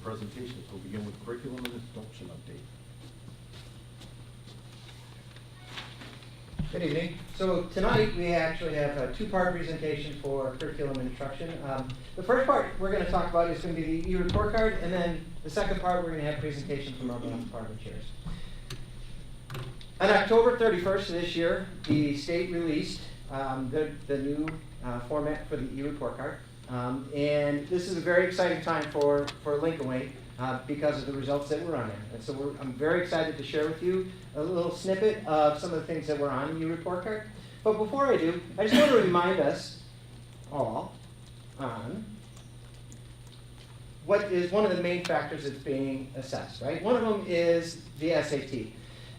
presentations. We'll begin with curriculum and instruction update. Good evening. So tonight we actually have a two-part presentation for curriculum and instruction. The first part we're going to talk about is going to be the e-report card, and then the second part we're going to have a presentation from our math department chairs. On October 31st of this year, the state released the new format for the e-report card. And this is a very exciting time for Lincoln Way because of the results that we're on there. And so I'm very excited to share with you a little snippet of some of the things that were on the e-report card. But before I do, I just want to remind us all on what is one of the main factors that's being assessed, right? One of them is the SAT.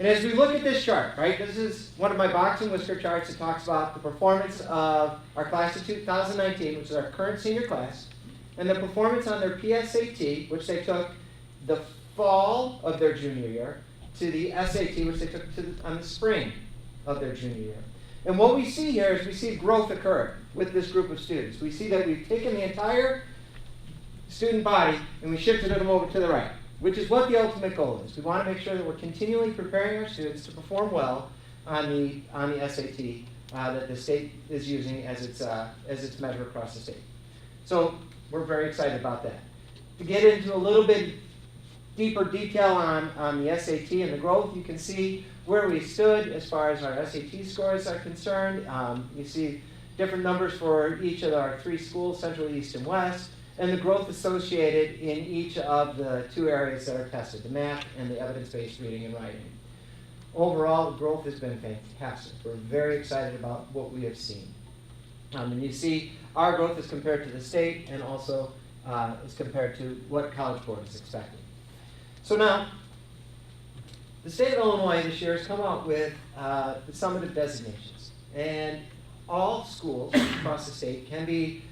And as we look at this chart, right, this is one of my box and whisker charts that talks about the performance of our class of 2019, which is our current senior class, and the performance on their PSAT, which they took the fall of their junior year, to the SAT, which they took on the spring of their junior year. And what we see here is we see growth occur with this group of students. We see that we've taken the entire student body and we shifted them over to the right, which is what the ultimate goal is. We want to make sure that we're continually preparing our students to perform well on the SAT that the state is using as its measure across the state. So we're very excited about that. To get into a little bit deeper detail on the SAT and the growth, you can see where we stood as far as our SAT scores are concerned. You see different numbers for each of our three schools, Central, East, and West, and the growth associated in each of the two areas that are tested, the math and the evidence-based reading and writing. Overall, the growth has been fantastic. We're very excited about what we have seen. And you see our growth is compared to the state and also is compared to what College Board is expecting. So now, the state of Illinois this year has come out with the summative designations. And all schools across the state can be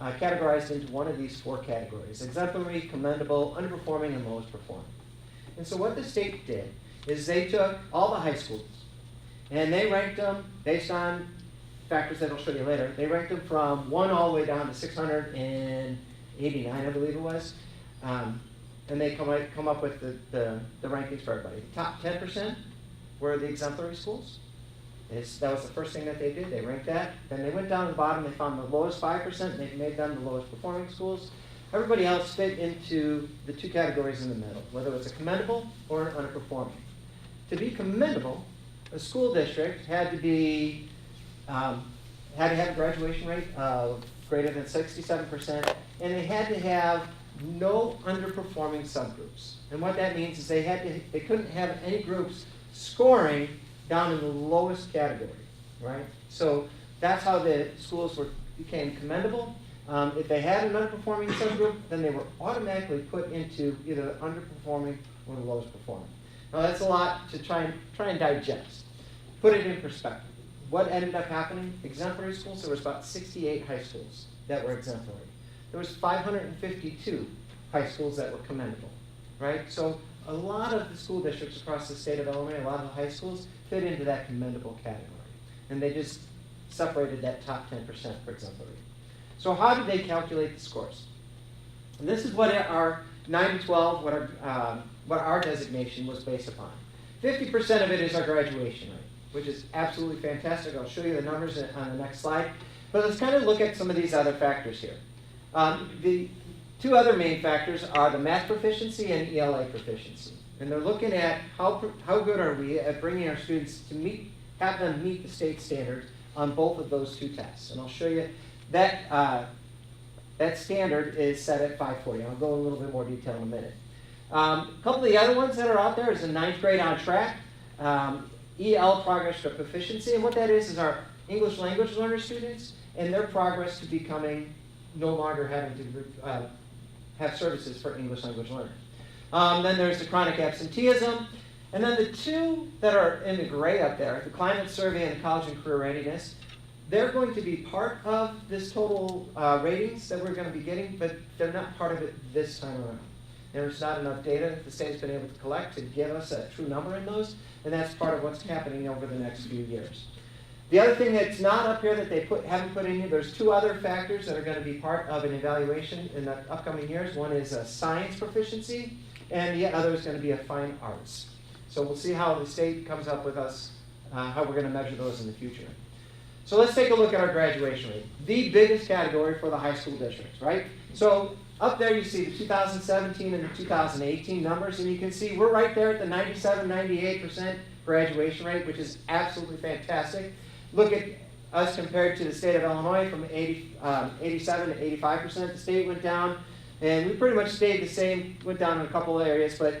categorized into one of these four categories: exemplary, commendable, underperforming, and lowest performing. And so what the state did is they took all the high schools and they ranked them based on factors that I'll show you later. They ranked them from 1 all the way down to 689, I believe it was. And they come up with the rankings for everybody. The top 10% were the exemplary schools. That was the first thing that they did. They ranked that. Then they went down to the bottom. They found the lowest 5%, and they made them the lowest performing schools. Everybody else fit into the two categories in the middle, whether it's a commendable or an underperforming. To be commendable, a school district had to have a graduation rate of greater than 67%, and they had to have no underperforming subgroups. And what that means is they couldn't have any groups scoring down in the lowest category, right? So that's how the schools became commendable. If they had an underperforming subgroup, then they were automatically put into either the underperforming or the lowest performing. Now that's a lot to try and digest. Put it in perspective. What ended up happening? Exemplary schools, there was about 68 high schools that were exemplary. There was 552 high schools that were commendable, right? So a lot of the school districts across the state of Illinois, a lot of the high schools fit into that commendable category. And they just separated that top 10% for exemplary. So how did they calculate the scores? And this is what our 9 to 12, what our designation was based upon. 50% of it is our graduation rate, which is absolutely fantastic. I'll show you the numbers on the next slide. But let's kind of look at some of these other factors here. The two other main factors are the math proficiency and ELA proficiency. And they're looking at how good are we at bringing our students to have them meet the state standards on both of those two tests. And I'll show you that that standard is set at 540. I'll go in a little bit more detail in a minute. A couple of the other ones that are out there is the 9th grade on track, EL progress to proficiency. And what that is our English language learner students and their progress to becoming no longer having to have services for English language learners. Then there's the chronic absenteeism. And then the two that are in the gray up there, the climate survey and the college and career readiness, they're going to be part of this total ratings that we're going to be getting, but they're not part of it this time around. There's not enough data the state's been able to collect to give us a true number in those, and that's part of what's happening over the next few years. The other thing that's not up here that they haven't put in here, there's two other factors that are going to be part of an evaluation in the upcoming years. One is a science proficiency, and the other is going to be a fine arts. So we'll see how the state comes up with us, how we're going to measure those in the future. So let's take a look at our graduation rate, the biggest category for the high school districts, right? So up there you see the 2017 and the 2018 numbers, and you can see we're right there at the 97, 98% graduation rate, which is absolutely fantastic. Look at us compared to the state of Illinois from 87 to 85%. The state went down, and we pretty much stayed the same, went down in a couple of areas, but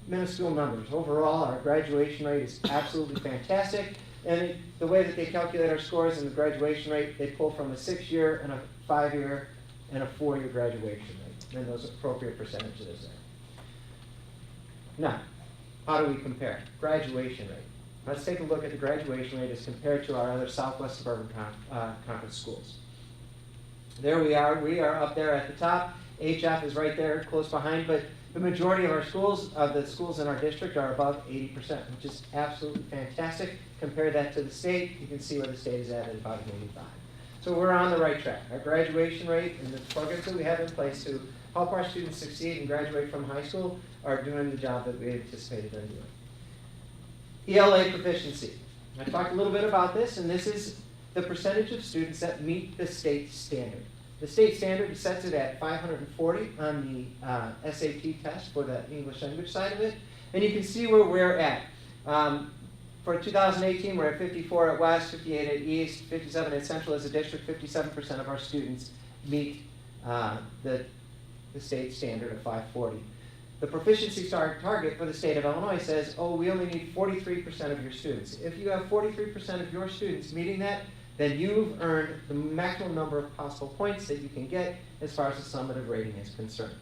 minuscule numbers. Overall, our graduation rate is absolutely fantastic. And the way that they calculate our scores and the graduation rate, they pull from a 6-year and a 5-year and a 4-year graduation rate, and those appropriate percentages there. Now, how do we compare? Graduation rate. Let's take a look at the graduation rate as compared to our other Southwest Suburban Conference schools. There we are up there at the top. HF is right there, close behind, but the majority of our schools, of the schools in our district, are above 80%, which is absolutely fantastic. Compare that to the state, you can see where the state is at about 85. So we're on the right track. Our graduation rate and the programs that we have in place to help our students succeed and graduate from high school are doing the job that we anticipated them doing. ELA proficiency. I talked a little bit about this, and this is the percentage of students that meet the state standard. The state standard sets it at 540 on the SAT test for the English language side of it, and you can see where we're at. For 2018, we're at 54 at West, 58 at East, 57 at Central as a district. 57% of our students meet the state standard of 540. The proficiency target for the state of Illinois says, oh, we only need 43% of your students. If you have 43% of your students meeting that, then you've earned the maximum number of possible points that you can get as far as the summative rating is concerned.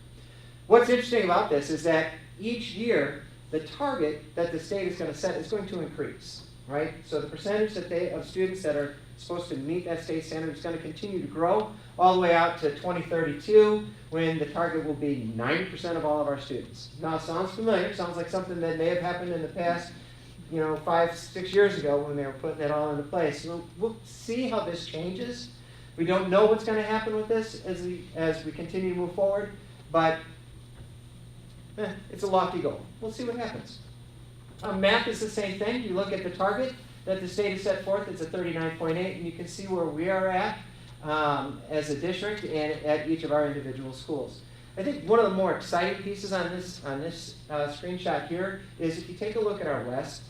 What's interesting about this is that each year, the target that the state is going to set is going to increase, right? So the percentage of students that are supposed to meet that state standard is going to continue to grow all the way out to 2032, when the target will be 90% of all of our students. Now, it sounds familiar. Sounds like something that may have happened in the past, 5, 6 years ago when they were putting it all into place. So we'll see how this changes. We don't know what's going to happen with this as we continue to move forward, but it's a lofty goal. We'll see what happens. Math is the same thing. You look at the target that the state has set forth, it's a 39.8, and you can see where we are at as a district and at each of our individual schools. I think one of the more exciting pieces on this screenshot here is if you take a look at our West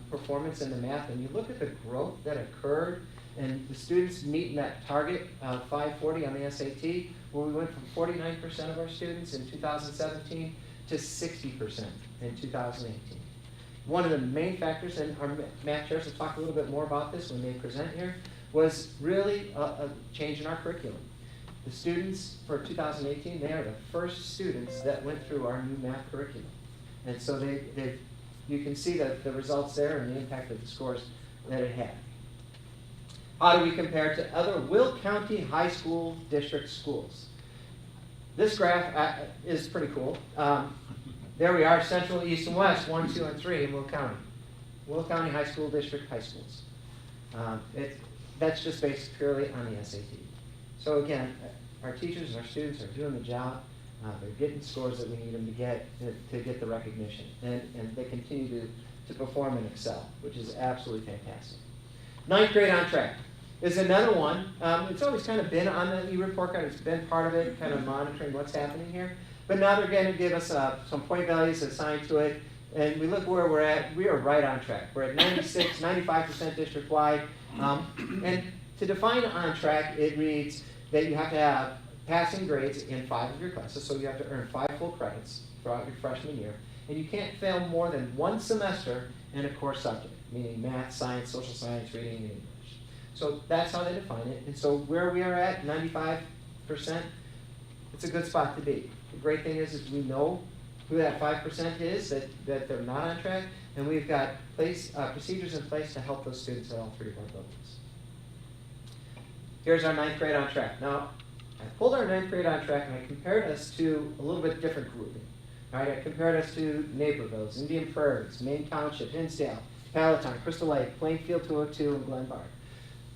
performance in the math, and you look at the growth that occurred and the students meeting that target of 540 on the SAT, where we went from 49% of our students in 2017 to 60% in 2018. One of the main factors, and our math chairs will talk a little bit more about this when they present here, was really a change in our curriculum. The students for 2018, they are the first students that went through our new math curriculum. And so you can see the results there and the impact of the scores that it had. How do we compare to other Will County high school district schools? This graph is pretty cool. There we are, Central, East, and West, 1, 2, and 3 in Will County. Will County High School District high schools. That's just based purely on the SAT. So again, our teachers and our students are doing the job. They're getting scores that we need them to get the recognition. And they continue to perform and excel, which is absolutely fantastic. 9th grade on track is another one. It's always kind of been on the e-report card. It's been part of it, kind of monitoring what's happening here. But now they're going to give us some point values assigned to it. And we look where we're at. We are right on track. We're at 96, 95% district-wide. And to define on track, it reads that you have to have passing grades in 5 of your classes. So you have to earn 5 full credits throughout your freshman year. And you can't fail more than 1 semester in a core subject, meaning math, science, social science, reading, and English. So that's how they define it. And so where we are at, 95%, it's a good spot to be. The great thing is we know who that 5% is that they're not on track, and we've got procedures in place to help those students at all 3 of our buildings. Here's our 9th grade on track. Now, I pulled our 9th grade on track and I compared us to a little bit different grouping. All right, I compared us to Naperville's, Indian Prairies, Maine Township, Hinsdale, Palatine, Crystal Lake, Plainfield 202, and Glenbard.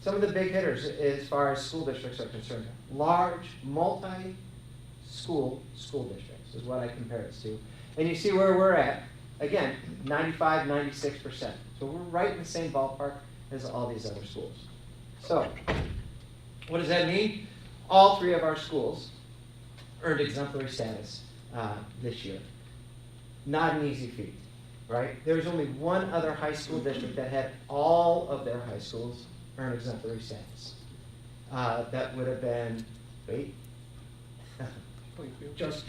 Some of the big hitters as far as school districts are concerned. Large, multi-school school districts is what I compare this to. And you see where we're at. Again, 95, 96%. So we're right in the same ballpark as all these other schools. So, what does that mean? All three of our schools earned exemplary status this year. Not an easy feat, right? There's only one other high school district that had all of their high schools earn exemplary status. That would have been, wait, just,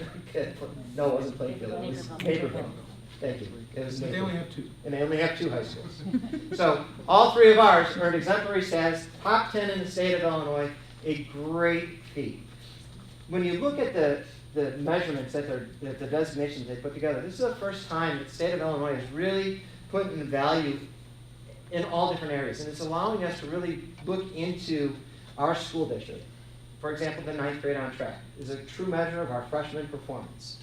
no, it wasn't Plainfield, it was Naperville. Thank you. It was But they Naperville. only have 2. And they only have 2 high schools. So all 3 of ours earned exemplary status, top 10 in the state of Illinois, a great feat. When you look at the measurements that the designations they put together, this is the first time that the state of Illinois has really put in value in all different areas. And it's allowing us to really look into our school district. For example, the 9th grade on track is a true measure of our freshman performance.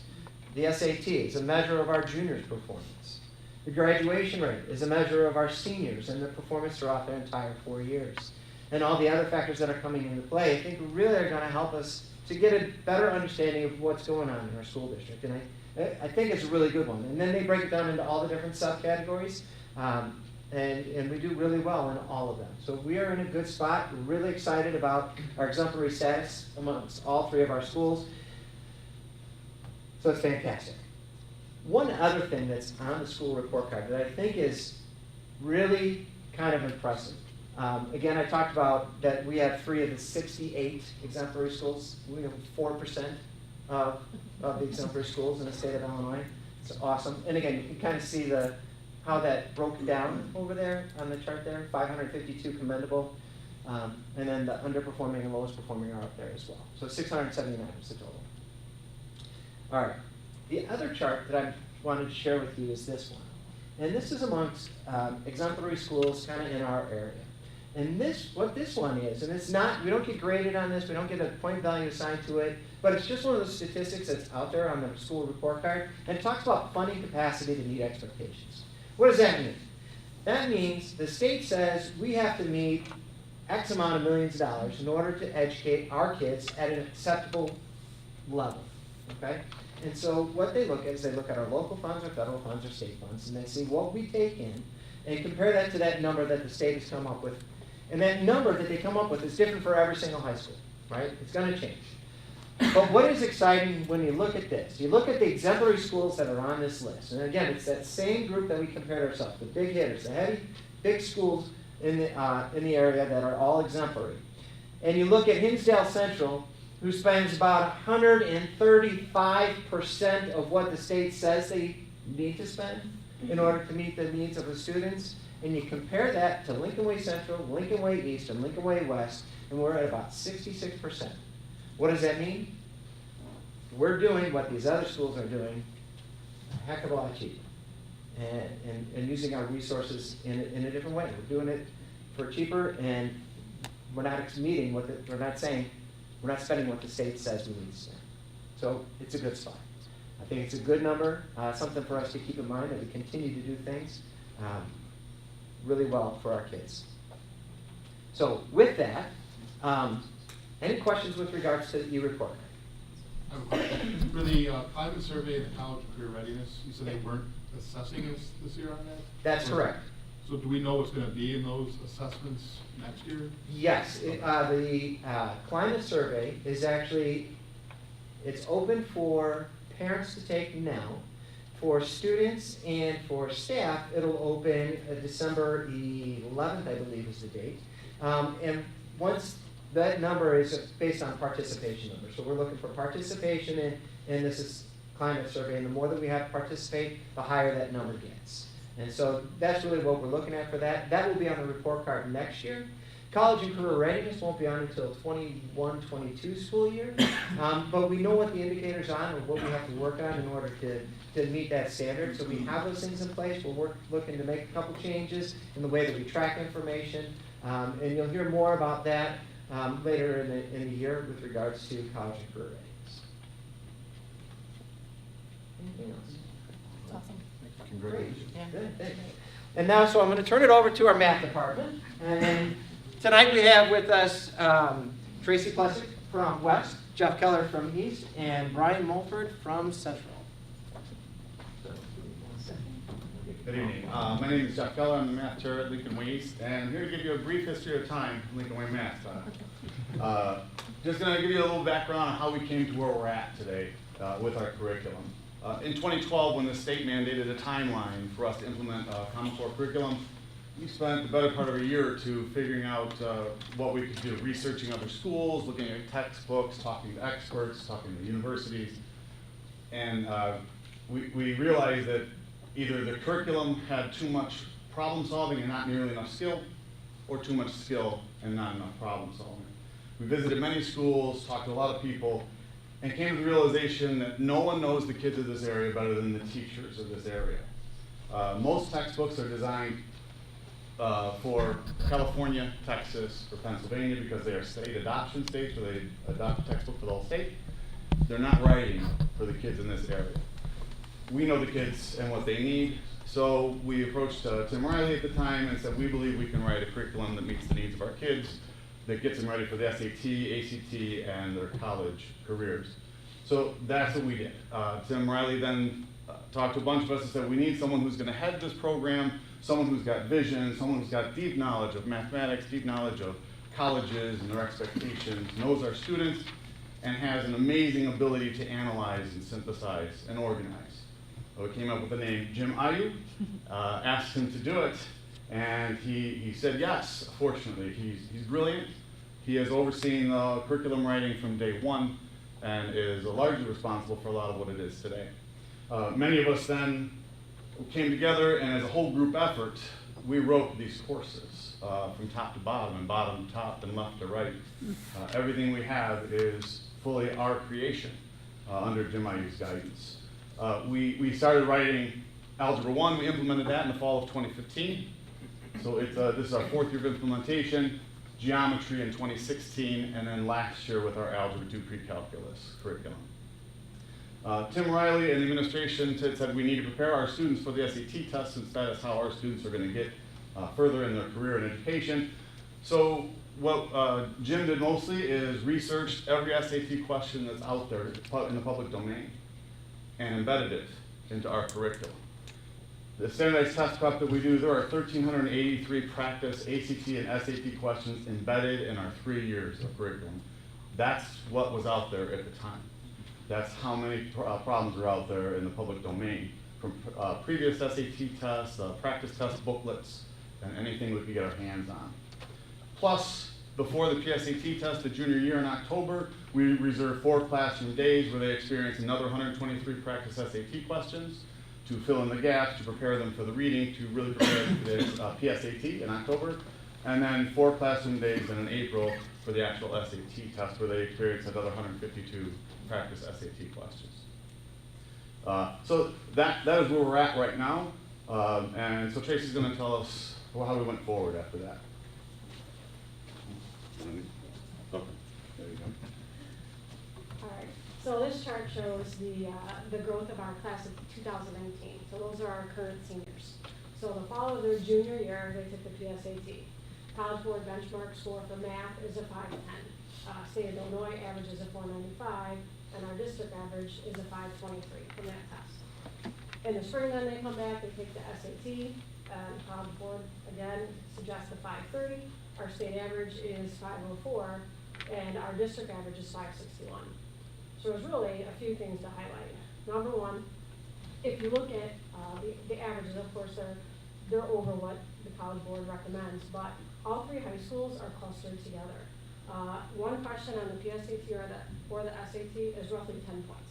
The SAT is a measure of our juniors' performance. The graduation rate is a measure of our seniors and their performance throughout their entire 4 years. And all the other factors that are coming into play, I think really are going to help us to get a better understanding of what's going on in our school district. And I think it's a really good one. And then they break it down into all the different subcategories. And we do really well in all of them. So we are in a good spot. We're really excited about our exemplary status amongst all 3 of our schools. So it's fantastic. One other thing that's on the school report card that I think is really kind of impressive. Again, I talked about that we have 3 of the 68 exemplary schools. We have 4% of the exemplary schools in the state of Illinois. It's awesome. And again, you can kind of see how that broke down over there on the chart there. 552 commendable. And then the underperforming and lowest performing are up there as well. So 679 is the total. All right. The other chart that I wanted to share with you is this one. And this is amongst exemplary schools kind of in our area. And what this one is, and it's not, we don't get graded on this, we don't get a point value assigned to it, but it's just one of those statistics that's out there on the school report card, and it talks about funding capacity to meet expectations. What does that mean? That means the state says we have to meet X amount of millions of dollars in order to educate our kids at an acceptable level, okay? And so what they look at is they look at our local funds, our federal funds, our state funds, and they see what we take in and compare that to that number that the state has come up with. And that number that they come up with is different for every single high school, right? It's going to change. But what is exciting when you look at this, you look at the exemplary schools that are on this list. And again, it's that same group that we compared ourselves, the big hitters, the heavy, big schools in the area that are all exemplary. And you look at Hinsdale Central, who spends about 135% of what the state says they need to spend in order to meet the needs of the students. And you compare that to Lincoln Way Central, Lincoln Way East, and Lincoln Way West, and we're at about 66%. What does that mean? We're doing what these other schools are doing a heck of a lot cheaper, and using our resources in a different way. We're doing it for cheaper, and we're not meeting what we're not saying, we're not spending what the state says we need to spend. So it's a good spot. I think it's a good number, something for us to keep in mind that we continue to do things really well for our kids. So with that, any questions with regards to the e-report? I have a question. For the climate survey and the college and career readiness, you said they weren't assessing us this year on that? That's correct. So do we know what's going to be in those assessments next year? Yes, the climate survey is actually, it's open for parents to take now. For students and for staff, it'll open December 11th, I believe is the date. And once that number is based on participation numbers. So we're looking for participation in this climate survey, and the more that we have to participate, the higher that number gets. And so that's really what we're looking at for that. That will be on the report card next year. College and career readiness won't be on until 21-22 school year, but we know what the indicators are and what we have to work on in order to meet that standard. So we have those things in place. We're looking to make a couple changes in the way that we track information, and you'll hear more about that later in the year with regards to college and career readiness. Anything else? Awesome. Congratulations. Yeah. Good, thanks. And now, so I'm going to turn it over to our math department. And tonight we have with us Tracy Plessick from West, Jeff Keller from East, and Brian Mulford from Central. Good evening. My name is Jeff Keller. I'm the math chair at Lincoln Way East, and I'm here to give you a brief history of time in Lincoln Way math. Just going to give you a little background on how we came to where we're at today with our curriculum. In 2012, when the state mandated a timeline for us to implement Common Core curriculum, we spent the better part of a year or two figuring out what we could do, researching other schools, looking at textbooks, talking to experts, talking to universities, and we realized that either the curriculum had too much problem solving and not nearly enough skill, or too much skill and not enough problem solving. We visited many schools, talked to a lot of people, and came to the realization that no one knows the kids of this area better than the teachers of this area. Most textbooks are designed for California, Texas, or Pennsylvania because they are state adoption states where they adopt a textbook for the whole state. They're not writing for the kids in this area. We know the kids and what they need, so we approached Tim Riley at the time and said, we believe we can write a curriculum that meets the needs of our kids, that gets them ready for the SAT, ACT, and their college careers. So that's what we did. Tim Riley then talked to a bunch of us and said, we need someone who's going to head this program, someone who's got vision, someone who's got deep knowledge of mathematics, deep knowledge of colleges and their expectations, knows our students, and has an amazing ability to analyze and synthesize and organize. So we came up with the name Jim Ayu, asked him to do it, and he said yes, fortunately. He's brilliant. He has overseen curriculum writing from day one and is largely responsible for a lot of what it is today. Many of us then came together, and as a whole group effort, we wrote these courses from top to bottom, and bottom to top, and left to right. Everything we have is fully our creation under Jim Ayu's guidance. We started writing Algebra 1. We implemented that in the fall of 2015. So this is our 4th year of implementation, geometry in 2016, and then last year with our Algebra 2 pre-calculus curriculum. Tim Riley and the administration said we need to prepare our students for the SAT test, since that is how our students are going to get further in their career and education. So what Jim did mostly is researched every SAT question that's out there in the public domain and embedded it into our curriculum. The standardized test prep that we do, there are 1,383 practice ACT and SAT questions embedded in our 3 years of curriculum. That's what was out there at the time. That's how many problems are out there in the public domain, from previous SAT tests, practice test booklets, and anything we could get our hands on. Plus, before the PSAT test, the junior year in October, we reserve 4 classroom days where they experience another 123 practice SAT questions to fill in the gaps, to prepare them for the reading, to really prepare them for the PSAT in October, and then 4 classroom days in April for the actual SAT test where they experience another 152 practice SAT questions. So that is where we're at right now, and so Tracy's going to tell us how we went forward after that. Okay, there you go. All right, so this chart shows the growth of our class of 2019. So those are our current seniors. So the fall of their junior year, they took the PSAT. College Board benchmark score for math is a 510. State of Illinois average is a 495, and our district average is a 523 from that test. In the spring, then they come back, they take the SAT. College Board again suggests a 530. Our state average is 504, and our district average is 561. So there's really a few things to highlight. Number one, if you look at the averages, of course, they're over what the College Board recommends, but all 3 high schools are clustered together. One question on the PSAT or the SAT is roughly 10 points.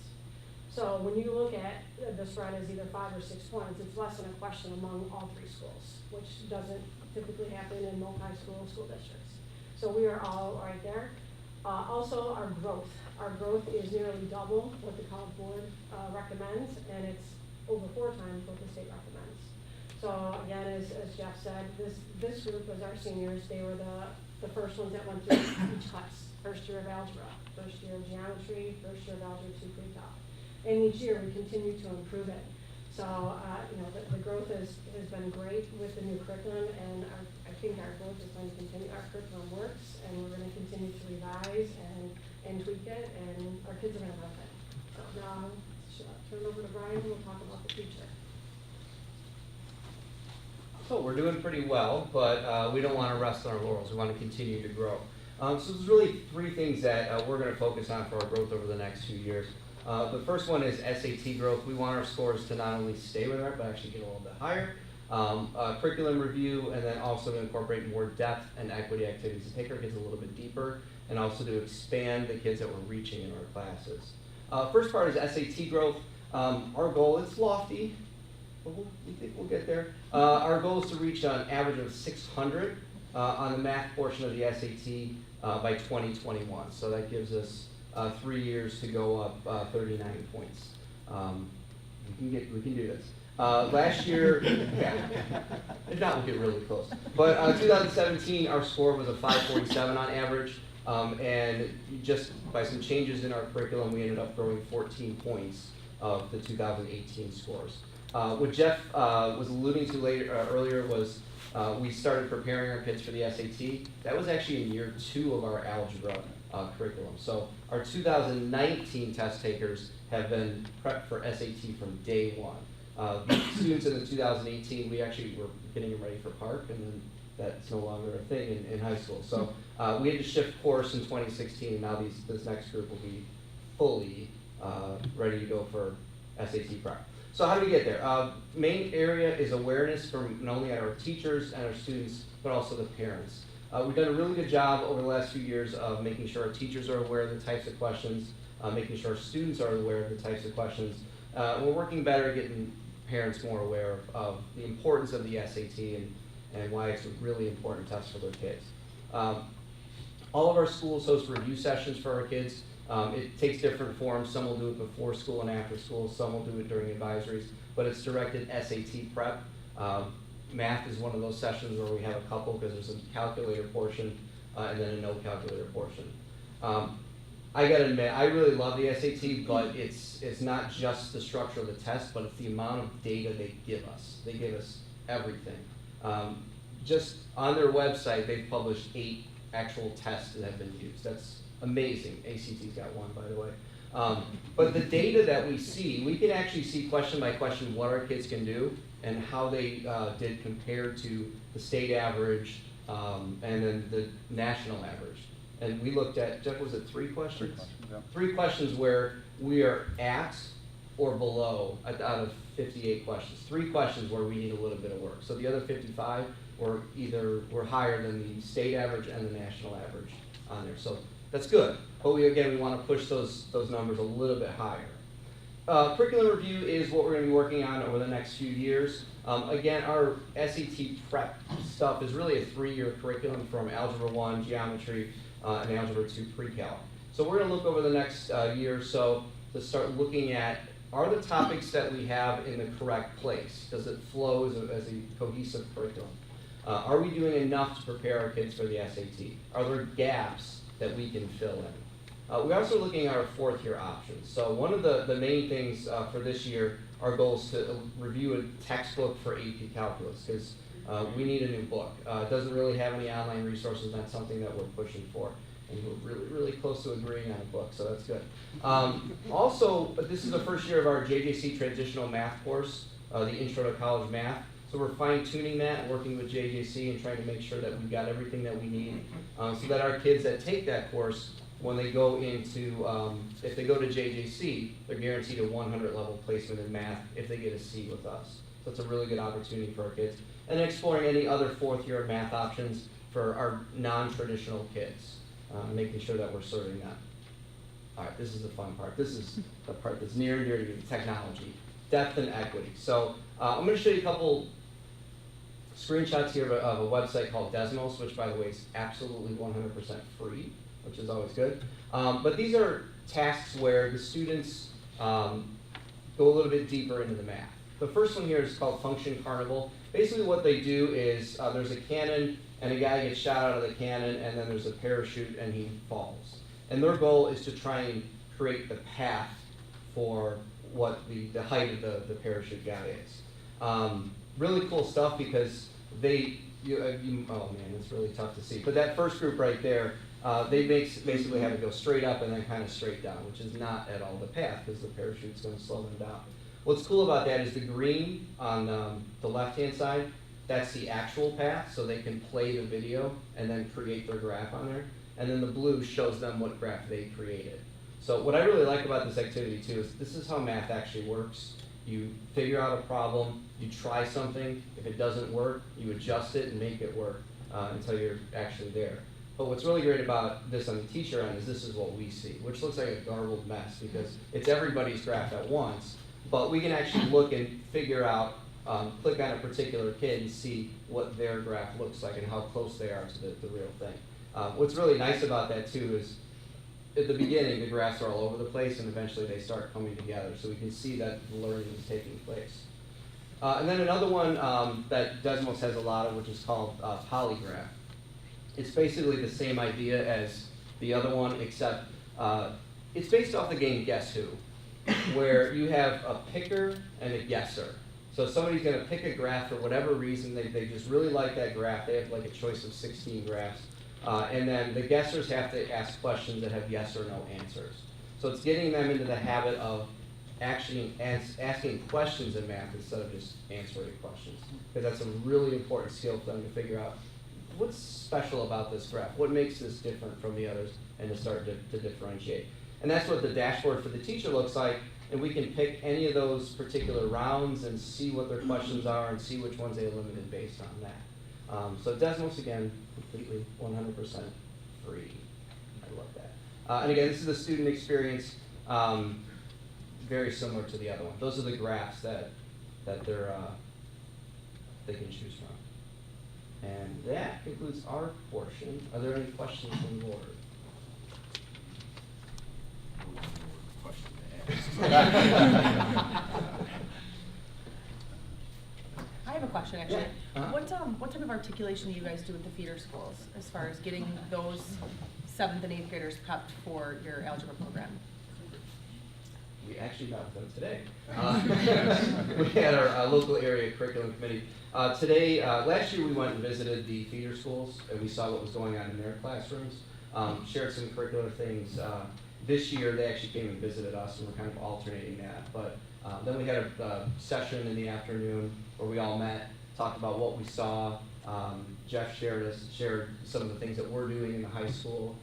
So when you look at the spread as either 5 or 6 points, it's less than a question among all 3 schools, which doesn't typically happen in multi-school school districts. So we are all right there. Also, our growth. Our growth is nearly double what the College Board recommends, and it's over 4 times what the state recommends. So again, as Jeff said, this group was our seniors. They were the first ones that went through each class. First year of algebra, first year of geometry, first year of algebra 2 pre-calc. And each year we continue to improve it. So, the growth has been great with the new curriculum, and I think our growth is going to continue. Our curriculum works, and we're going to continue to revise and tweak it, and our kids are going to love it. So now, I'll turn it over to Brian, who will talk about the future. So we're doing pretty well, but we don't want to rest on our laurels. We want to continue to grow. So there's really three things that we're going to focus on for our growth over the next few years. The first one is SAT growth. We want our scores to not only stay where they're at, but actually get a little bit higher. Curriculum review, and then also to incorporate more depth and equity activities to take our kids a little bit deeper, and also to expand the kids that we're reaching in our classes. First part is SAT growth. Our goal is lofty, but we think we'll get there. Our goal is to reach an average of 600 on the math portion of the SAT by 2021. So that gives us 3 years to go up 39 points. We can do this. Last year, yeah, if not, we'll get really close. But 2017, our score was a 547 on average, and just by some changes in our curriculum, we ended up growing 14 points of the 2018 scores. What Jeff was alluding to earlier was we started preparing our kids for the SAT. That was actually in year 2 of our algebra curriculum. So our 2019 test takers have been prepped for SAT from day 1. The students in the 2018, we actually were getting them ready for Park, and then that's no longer a thing in high school. So we had to shift course in 2016, and now this next group will be fully ready to go for SAT prep. So how do we get there? Main area is awareness from not only our teachers and our students, but also the parents. We've done a really good job over the last few years of making sure our teachers are aware of the types of questions, making sure our students are aware of the types of questions. We're working better at getting parents more aware of the importance of the SAT and why it's a really important test for their kids. All of our schools host review sessions for our kids. It takes different forms. Some will do it before school and after school. Some will do it during advisories, but it's directed SAT prep. Math is one of those sessions where we have a couple because there's a calculator portion and then a no calculator portion. I gotta admit, I really love the SAT, but it's not just the structure of the test, but it's the amount of data they give us. They give us everything. Just on their website, they've published 8 actual tests that have been used. That's amazing. ACT's got one, by the way. But the data that we see, we can actually see question by question what our kids can do and how they did compared to the state average and then the national average. And we looked at, Jeff, was it 3 questions? 3 questions, yeah. 3 questions where we are at or below out of 58 questions. 3 questions where we need a little bit of work. So the other 55 were higher than the state average and the national average on there. So that's good. But we want to push those numbers a little bit higher. Curriculum review is what we're going to be working on over the next few years. Again, our SAT prep stuff is really a 3-year curriculum from Algebra 1, Geometry, and Algebra 2 Pre-Cal. So we're going to look over the next year or so to start looking at, are the topics that we have in the correct place? Does it flow as a cohesive curriculum? Are we doing enough to prepare our kids for the SAT? Are there gaps that we can fill in? We're also looking at our 4th year options. So one of the main things for this year, our goal is to review a textbook for AP Calculus, because we need a new book. It doesn't really have any online resources. That's something that we're pushing for. And we're really, really close to agreeing on a book, so that's good. Also, this is the first year of our JJC Transitional Math course, the Intro to College Math. So we're fine-tuning that and working with JJC and trying to make sure that we've got everything that we need so that our kids that take that course, when they go into, if they go to JJC, they're guaranteed a 100 level placement in math if they get a C with us. So it's a really good opportunity for our kids. And exploring any other 4th year math options for our non-traditional kids, making sure that we're serving them. All right, this is the fun part. This is the part that's near and dear to me, technology, depth and equity. So I'm going to show you a couple screenshots here of a website called Desmos, which, by the way, is absolutely 100% free, which is always good. But these are tasks where the students go a little bit deeper into the math. The first one here is called Function Carnival. Basically what they do is there's a cannon, and a guy gets shot out of the cannon, and then there's a parachute, and he falls. And their goal is to try and create the path for what the height of the parachute guy is. Really cool stuff because oh man, it's really tough to see. But that first group right there, they basically have it go straight up and then kind of straight down, which is not at all the path because the parachute's going to slow them down. What's cool about that is the green on the left-hand side, that's the actual path, so they can play the video and then create their graph on there. And then the blue shows them what graph they created. So what I really like about this activity too is this is how math actually works. You figure out a problem, you try something, if it doesn't work, you adjust it and make it work until you're actually there. But what's really great about this on the teacher end is this is what we see, which looks like a garbled mess because it's everybody's graph at once, but we can actually look and figure out, click on a particular kid and see what their graph looks like and how close they are to the real thing. What's really nice about that too is at the beginning, the graphs are all over the place, and eventually they start coming together. So we can see that the learning is taking place. And then another one that Desmos has a lot of, which is called polygraph. It's basically the same idea as the other one, except it's based off the game Guess Who, where you have a picker and a guesser. So somebody's going to pick a graph for whatever reason. They just really like that graph. They have like a choice of 16 graphs. And then the guessers have to ask questions that have yes or no answers. So it's getting them into the habit of actually asking questions in math instead of just answering questions. Because that's a really important skill for them to figure out what's special about this graph, what makes this different from the others, and to start to differentiate. And that's what the dashboard for the teacher looks like, and we can pick any of those particular rounds and see what their questions are and see which ones they eliminated based on that. So Desmos, again, completely 100% free. I love that. And again, this is the student experience, very similar to the other one. Those are the graphs that they can choose from. And that concludes our portion. Are there any questions from the board? I have a question, actually. Yeah. Uh-huh. What type of articulation do you guys do with the feeder schools as far as getting those 7th and 8th graders prepped for your algebra program? We actually met with them today. We had our local area curriculum committee. Today, last year we went and visited the feeder schools and we saw what was going on in their classrooms, shared some curricular things. This year they actually came and visited us and we're kind of alternating that. But then we had a session in the afternoon where we all met, talked about what we saw. Jeff shared some of the things that we're doing in the high school.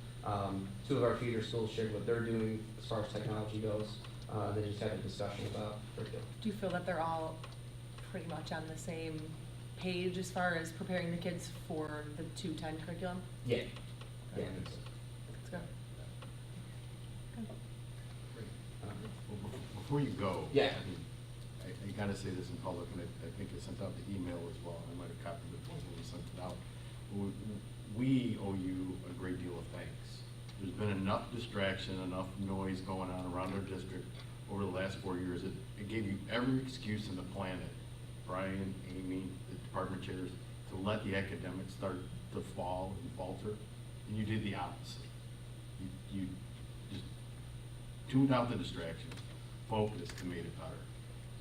2 of our feeder schools shared what they're doing as far as technology goes. They just had a discussion about curriculum. Do you feel that they're all pretty much on the same page as far as preparing the kids for the 210 curriculum? Yeah. Yeah. That's good. Well, before you go. Yeah. I gotta say this in public, and I think I sent out the email as well. I might have copied it when we sent it out. We owe you a great deal of thanks. There's been enough distraction, enough noise going on around our district over the last 4 years. It gave you every excuse in the planet, Brian, Amy, the department chairs, to let the academics start to fall and falter, and you did the opposite. You just tuned out the distractions, focused, and made it better.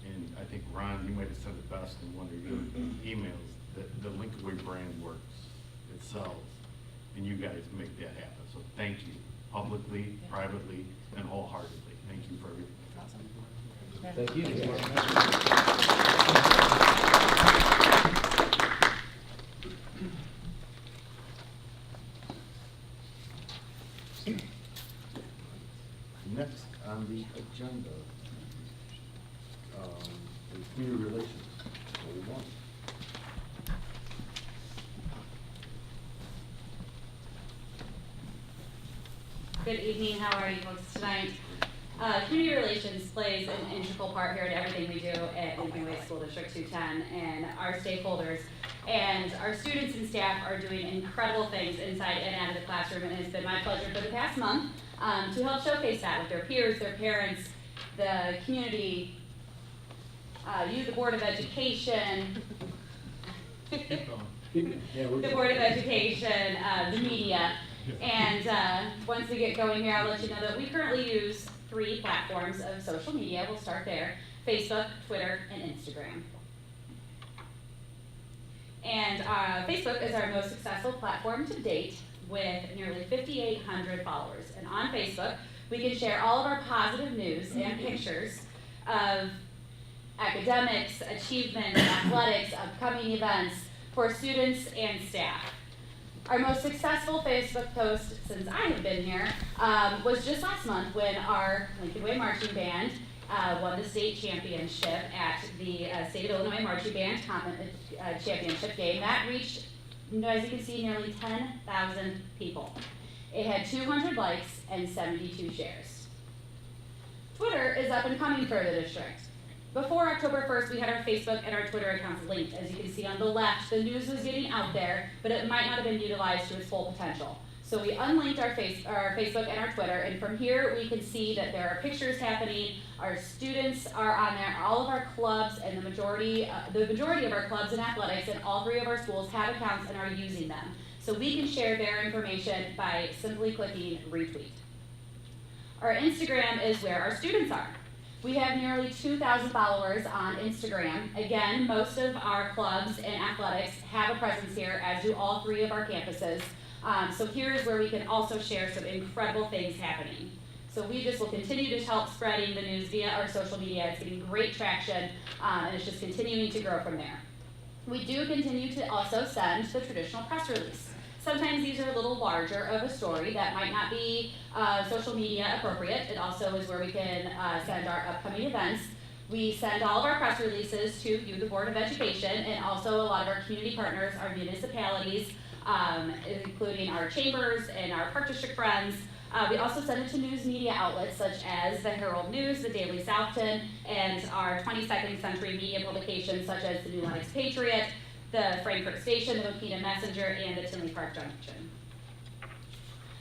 And I think, Ron, you might have said it best in one of your emails, that the Lincoln brand works, it sells, and you guys make that happen. So thank you, publicly, privately, and wholeheartedly. Thank you for everything. Awesome. Thank you. Next on the agenda, is community relations. So 1. Good evening, how are you folks tonight? Community relations plays an integral part here to everything we do at Lincoln Way School District 210 and our stakeholders. And our students and staff are doing incredible things inside and out of the classroom, and it's been my pleasure for the past month to help showcase that with their peers, their parents, the community, you, the Board of Education, the Board of Education, the media. And once we get going here, I'll let you know that we currently use three platforms of social media. We'll start there: Facebook, Twitter, and Instagram. And Facebook is our most successful platform to date, with nearly 5,800 followers. And on Facebook, we can share all of our positive news and pictures of academics, achievement, athletics, upcoming events for students and staff. Our most successful Facebook post since I have been here was just last month when our Lincoln Way Marching Band won the state championship at the State of Illinois Marching Band Championship game. That reached, as you can see, nearly 10,000 people. It had 200 likes and 72 shares. Twitter is up and coming for the district. Before October 1st, we had our Facebook and our Twitter accounts linked. As you can see on the left, the news was getting out there, but it might not have been utilized to its full potential. So we unlinked our Facebook and our Twitter, and from here we can see that there are pictures happening. Our students are on there, all of our clubs, and the majority of our clubs in athletics and all three of our schools have accounts and are using them. So we can share their information by simply clicking retweet. Our Instagram is where our students are. We have nearly 2,000 followers on Instagram. Again, most of our clubs and athletics have a presence here, as do all three of our campuses. So here's where we can also share some incredible things happening. So we just will continue to help spreading the news via our social media. It's getting great traction, and it's just continuing to grow from there. We do continue to also send the traditional press release. Sometimes these are a little larger of a story that might not be social media appropriate. It also is where we can send our upcoming events. We send all of our press releases to you, the Board of Education, and also a lot of our community partners, our municipalities, including our chambers and our Park District friends. We also send it to news media outlets such as the Herald News, the Daily Southton, and our 22nd century media publications such as the New Lenox Patriot, the Frankfurt Station, the Mokina Messenger, and the Tinley Park Junction.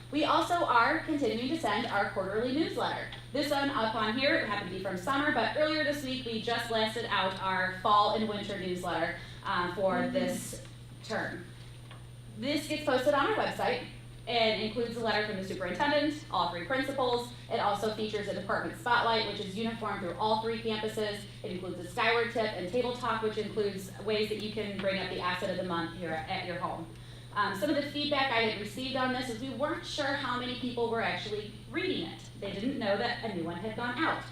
We also are continuing to send our quarterly newsletter. This one up on here, it happened to be from summer, but earlier this week we just blasted out our fall and winter newsletter for this term. This gets posted on our website and includes a letter from the superintendent, all three principals. It also features a department spotlight, which is uniform through all three campuses. It includes a skyward tip and table talk, which includes ways that you can bring up the asset of the month here at your home. Some of the feedback I had received on this is we weren't sure how many people were actually reading it. They didn't know that a new one had gone out.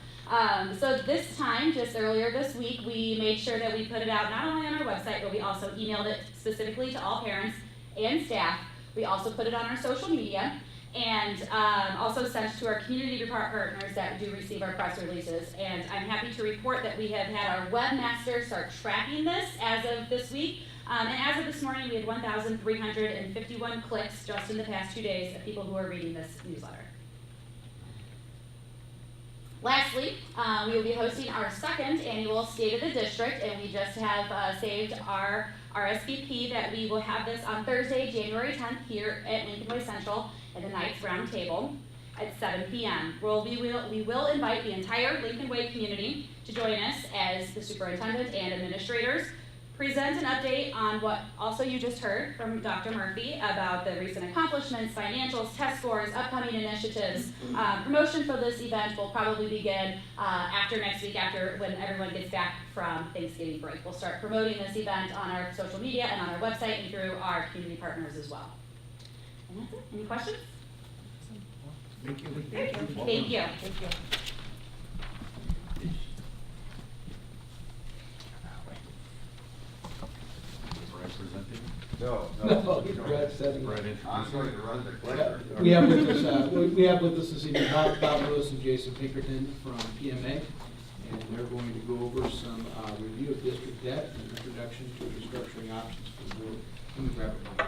So this time, just earlier this week, we made sure that we put it out not only on our website, but we also emailed it specifically to all parents and staff. We also put it on our social media and also sent to our community partners that do receive our press releases. And I'm happy to report that we have had our webmaster start tracking this as of this week. And as of this morning, we had 1,351 clicks just in the past 2 days of people who are reading this newsletter. Lastly, we will be hosting our second annual State of the District, and we just have saved our RSVP that we will have this on Thursday, January 10th here at Lincoln Way Central at the Knights Round Table at 7 p.m. We will invite the entire Lincoln Way community to join us as the superintendent and administrators present an update on what also you just heard from Dr. Murphy about the recent accomplishments, financials, test scores, upcoming initiatives. Promotion for this event will probably begin after next week, after when everyone gets back from Thanksgiving break. We'll start promoting this event on our social media and on our website and through our community partners as well. And that's it. Any questions? Thank you. Thank you. Thank you. Brad presenting? No, Brad introducing. I'm going to run the clicker. We have with us this evening Bob Lewis and Jason Pinkerton from PMA, and they're going to go over some review of district debt and introduction to restructuring options for the board. Let me grab it. Bob.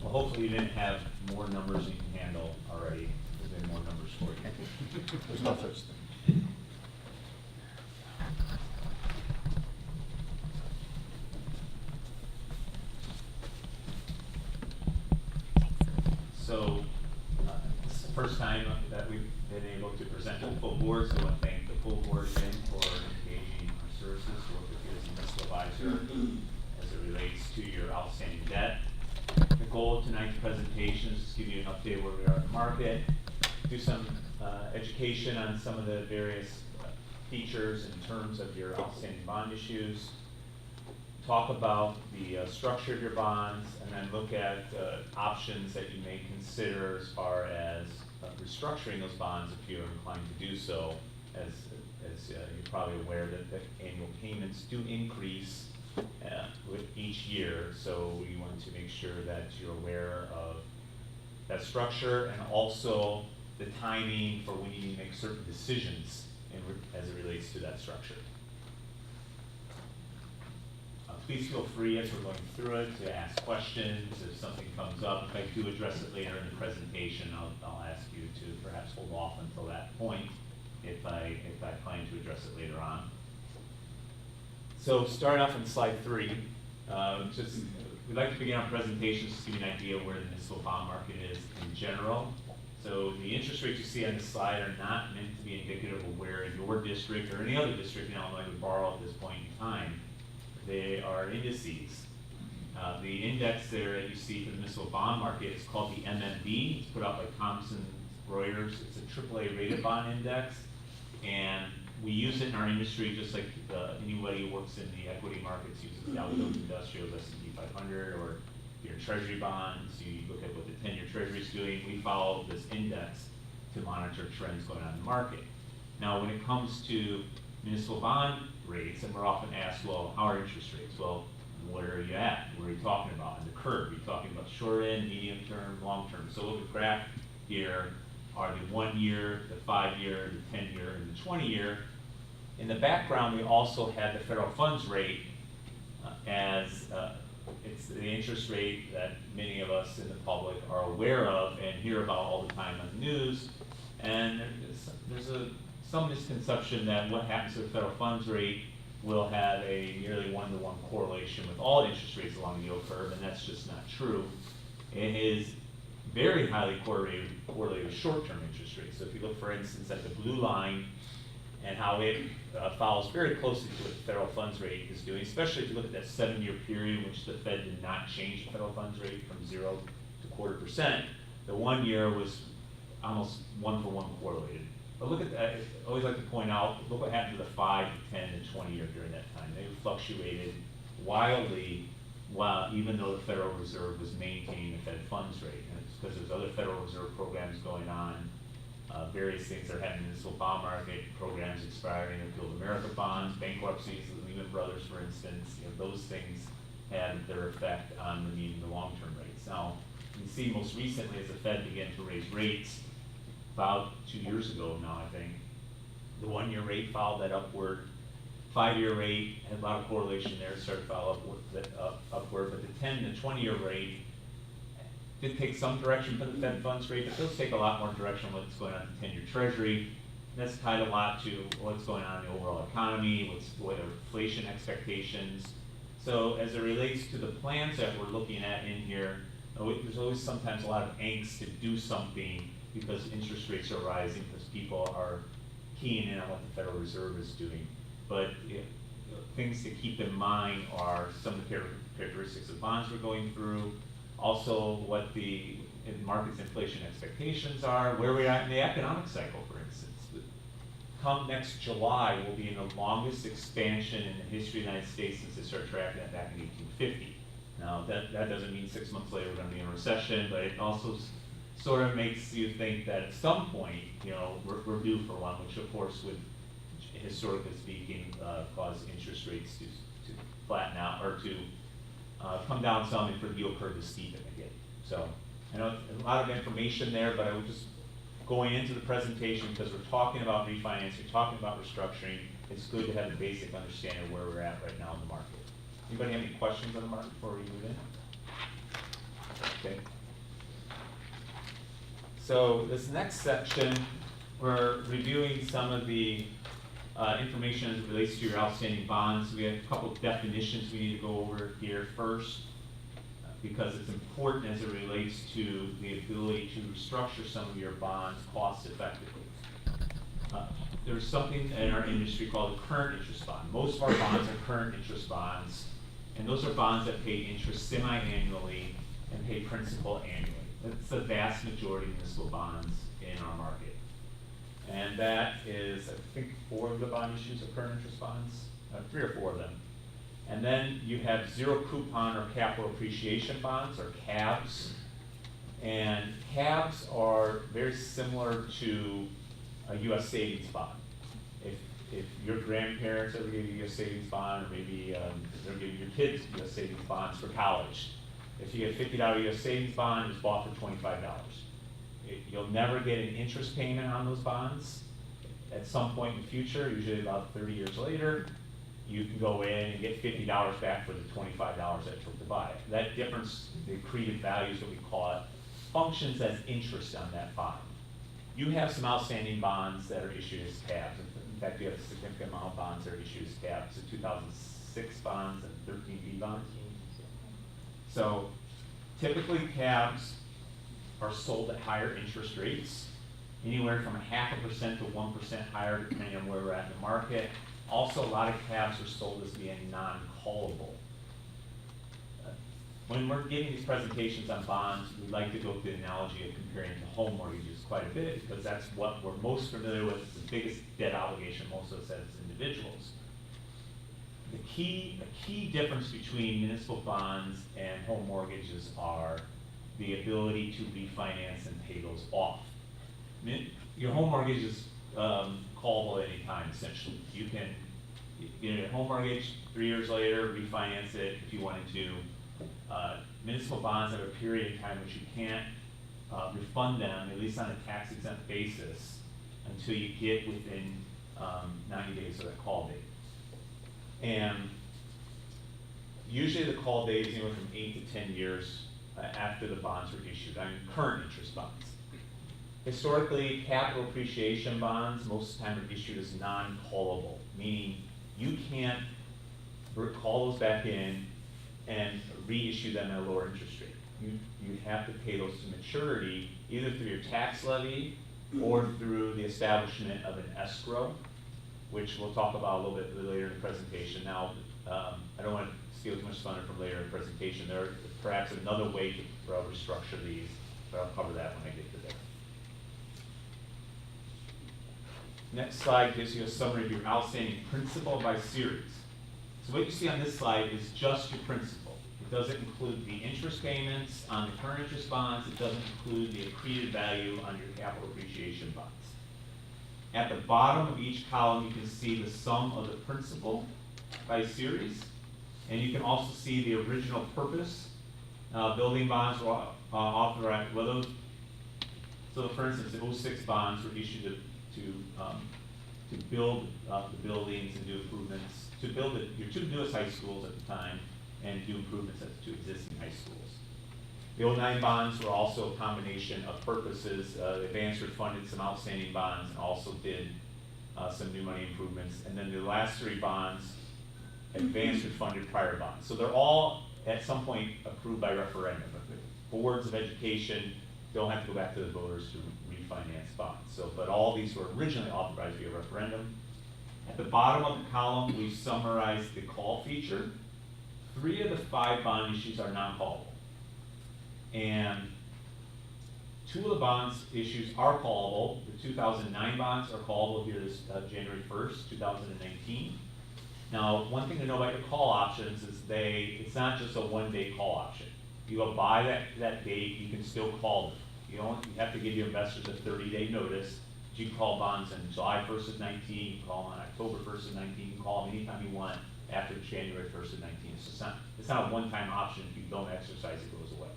Well, hopefully you didn't have more numbers than you can handle already. There's been more numbers for you. There's no such thing. So, it's the first time that we've been able to present to the full board, so I want to thank the full board again for supervisor as it relates to your outstanding debt. The goal of tonight's presentation is to give you an update where we are in the market, do some education on some of the various features and terms of your outstanding bond issues, talk about the structure of your bonds, and then look at options that you may consider as far as restructuring those bonds if you're inclined to do so. As you're probably aware that the annual payments do increase with each year, so we want to make sure that you're aware of that structure and also the timing for when you need to make certain decisions as it relates to that structure. Please feel free as we're going through it to ask questions if something comes up. If I do address it later in the presentation, I'll ask you to perhaps hold off until that point if I plan to address it later on. So start off on slide 3. We'd like to begin our presentations to give you an idea of where the municipal bond market is in general. So the interest rates you see on this slide are not meant to be indicative of where your district or any other district in Illinois would borrow at this point in time. They are indices. The index there that you see for the municipal bond market is called the MMB. It's put out by Thomson Reuters. It's a AAA rated bond index, and we use it in our industry just like anybody who works in the equity markets uses the LWWatch Industrials S&P 500, or your treasury bonds. You look at what the 10-year treasury is doing. We follow this index to monitor trends going on in the market. Now, when it comes to municipal bond rates, and we're often asked, well, how are interest rates? Well, where are you at? What are you talking about on the curve? Are you talking about short end, medium term, long term? So look at the graph here are the 1 year, the 5 year, the 10 year, and the 20 year. In the background, we also have the federal funds rate as it's the interest rate that many of us in the public are aware of and hear about all the time on the news. And there's some misconception that what happens to the federal funds rate will have a nearly 1-to-1 correlation with all interest rates along the yield curve, and that's just not true. It is very highly correlated with short-term interest rates. So if you look, for instance, at the blue line and how it follows very closely to what the federal funds rate is doing, especially if you look at that 7-year period in which the Fed did not change the federal funds rate from 0 to 0.25%, the 1 year was almost 1-for-1 correlated. But look at that, I always like to point out, look what happened to the 5, 10, and 20 year during that time. They fluctuated wildly, even though the Federal Reserve was maintaining the Fed funds rate. And it's because there's other Federal Reserve programs going on, various things that are happening in the municipal bond market, programs expiring of Build America bonds, bankruptcies of the Lehman Brothers, for instance. Those things had their effect on the medium and long-term rates. Now, you can see most recently as the Fed began to raise rates, about 2 years ago now, I think, the 1 year rate followed that upward. 5 year rate had a lot of correlation there, started to follow upward, but the 10 and 20 year rate did take some direction from the Fed funds rate, but those take a lot more direction on what's going on in the 10-year treasury. And that's tied a lot to what's going on in the overall economy, what are inflation expectations. So as it relates to the plans that we're looking at in here, there's always sometimes a lot of angst to do something because interest rates are rising, because people are keying in on what the Federal Reserve is doing. But things to keep in mind are some of the characteristics of bonds we're going through, also what the market's inflation expectations are, where we're at in the economic cycle, for instance. Come next July, we'll be in the longest expansion in the history of the United States since they started tracking that back in 1850. Now, that doesn't mean 6 months later we're going to be in a recession, but it also sort of makes you think that at some point, we're due for one, which of course would, historically speaking, cause interest rates to flatten out or to come down some and for the yield curve to steepen again. So I know a lot of information there, but I would just going into the presentation because we're talking about refinancing, talking about restructuring. It's good to have a basic understanding of where we're at right now in the market. Anybody have any questions on the market before we move in? Okay. So this next section, we're reviewing some of the information as it relates to your outstanding bonds. We have a couple of definitions we need to go over here first because it's important as it relates to the ability to restructure some of your bonds cost effectively. there's something in our industry called a current interest bond. Most of our bonds are current interest bonds, and those are bonds that pay interest semi-annually and pay principal annually. That's the vast majority of municipal bonds in our market. And that is, I think, 4 of the bond issues are current interest bonds, 3 or 4 of them. And then you have zero coupon or capital appreciation bonds, or CABs. And CABs are very similar to a U.S. savings bond. If your grandparents ever gave you a savings bond, or maybe they're giving your kids U.S. savings bonds for college, if you get $50 U.S. savings bond, it's bought for $25. You'll never get an interest payment on those bonds. At some point in the future, usually about 30 years later, you can go in and get $50 back for the $25 that it took to buy it. That difference, the accreted values that we call it, functions as interest on that bond. You have some outstanding bonds that are issued as tabs. In fact, you have a significant amount of bonds that are issued as tabs, the 2006 bonds and 13B bonds. So typically tabs are sold at higher interest rates, anywhere from 0.5% to 1% higher depending on where we're at in the market. Also, a lot of tabs are sold as being non-callable. When we're giving these presentations on bonds, we like to go through the analogy of comparing to home mortgages quite a bit, because that's what we're most familiar with. It's the biggest debt obligation most of us have as individuals. A key difference between municipal bonds and home mortgages are the ability to refinance and pay those off. Your home mortgage is callable at any time, essentially. You can get a home mortgage, 3 years later, refinance it if you wanted to. Municipal bonds have a period of time which you can't refund them, at least on a tax-exempt basis, until you get within 90 days of that call date. And usually the call date is anywhere from 8 to 10 years after the bonds were issued. I mean, current interest bonds. Historically, capital appreciation bonds most of the time are issued as non-callable, meaning you can't call those back in and reissue them at a lower interest rate. You have to pay those to maturity, either through your tax levy or through the establishment of an escrow, which we'll talk about a little bit later in the presentation. Now, I don't want to steal too much thunder from later in the presentation. There perhaps another way to restructure these, but I'll cover that when I get to there. Next slide gives you a summary of your outstanding principal by series. So what you see on this slide is just your principal. It doesn't include the interest payments on the current interest bonds. It doesn't include the accreted value on your capital appreciation bonds. At the bottom of each column, you can see the sum of the principal by series, and you can also see the original purpose. Building bonds were authorized. Well, so for instance, the 06 bonds were issued to build the buildings and do improvements, to build your 2 newest high schools at the time and do improvements at the 2 existing high schools. The 09 bonds were also a combination of purposes. Advanced funded some outstanding bonds and also did some new money improvements. And then the last 3 bonds, Advanced funded prior bonds. So they're all at some point approved by referendum. Boards of education don't have to go back to the voters to refinance bonds. So, but all these were originally authorized via referendum. At the bottom of the column, we've summarized the call feature. 3 of the 5 bond issues are non-callable. And 2 of the bonds issues are callable. The 2009 bonds are callable here this January 1st, 2019. Now, one thing to know about your call options is it's not just a 1-day call option. You go by that date, you can still call them. You have to give your investors a 30-day notice. You can call bonds on July 1st of 19, you can call them on October 1st of 19, you can call them anytime you want after January 1st of 19. It's not a one-time option. If you don't exercise, it goes away.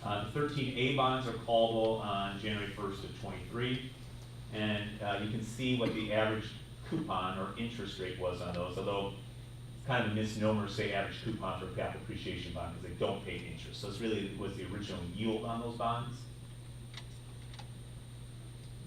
The 13A bonds are callable on January 1st of 23, and you can see what the average coupon or interest rate was on those, although it's kind of a misnomer to say average coupon for a capital appreciation bond because they don't pay interest. So this really was the original yield on those bonds.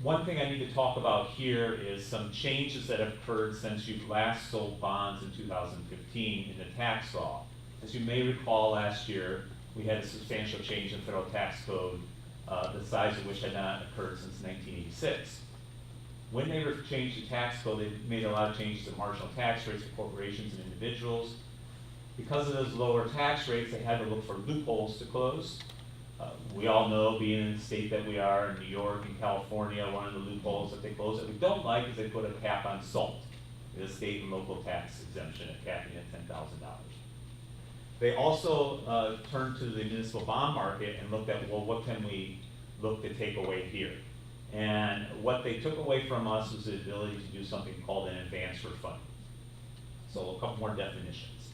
One thing I need to talk about here is some changes that have occurred since you last sold bonds in 2015 in the tax law. As you may recall, last year we had a substantial change in federal tax code, the size of which had not occurred since 1986. When they changed the tax code, they made a lot of changes to marginal tax rates for corporations and individuals. Because of those lower tax rates, they had to look for loopholes to close. We all know, being in the state that we are, in New York and California, one of the loopholes that they close that we don't like is they put a cap on salt. The state and local tax exemption at capping at $10,000. They also turned to the municipal bond market and looked at, well, what can we look to take away here? And what they took away from us was the ability to do something called an advance refund. So a couple more definitions.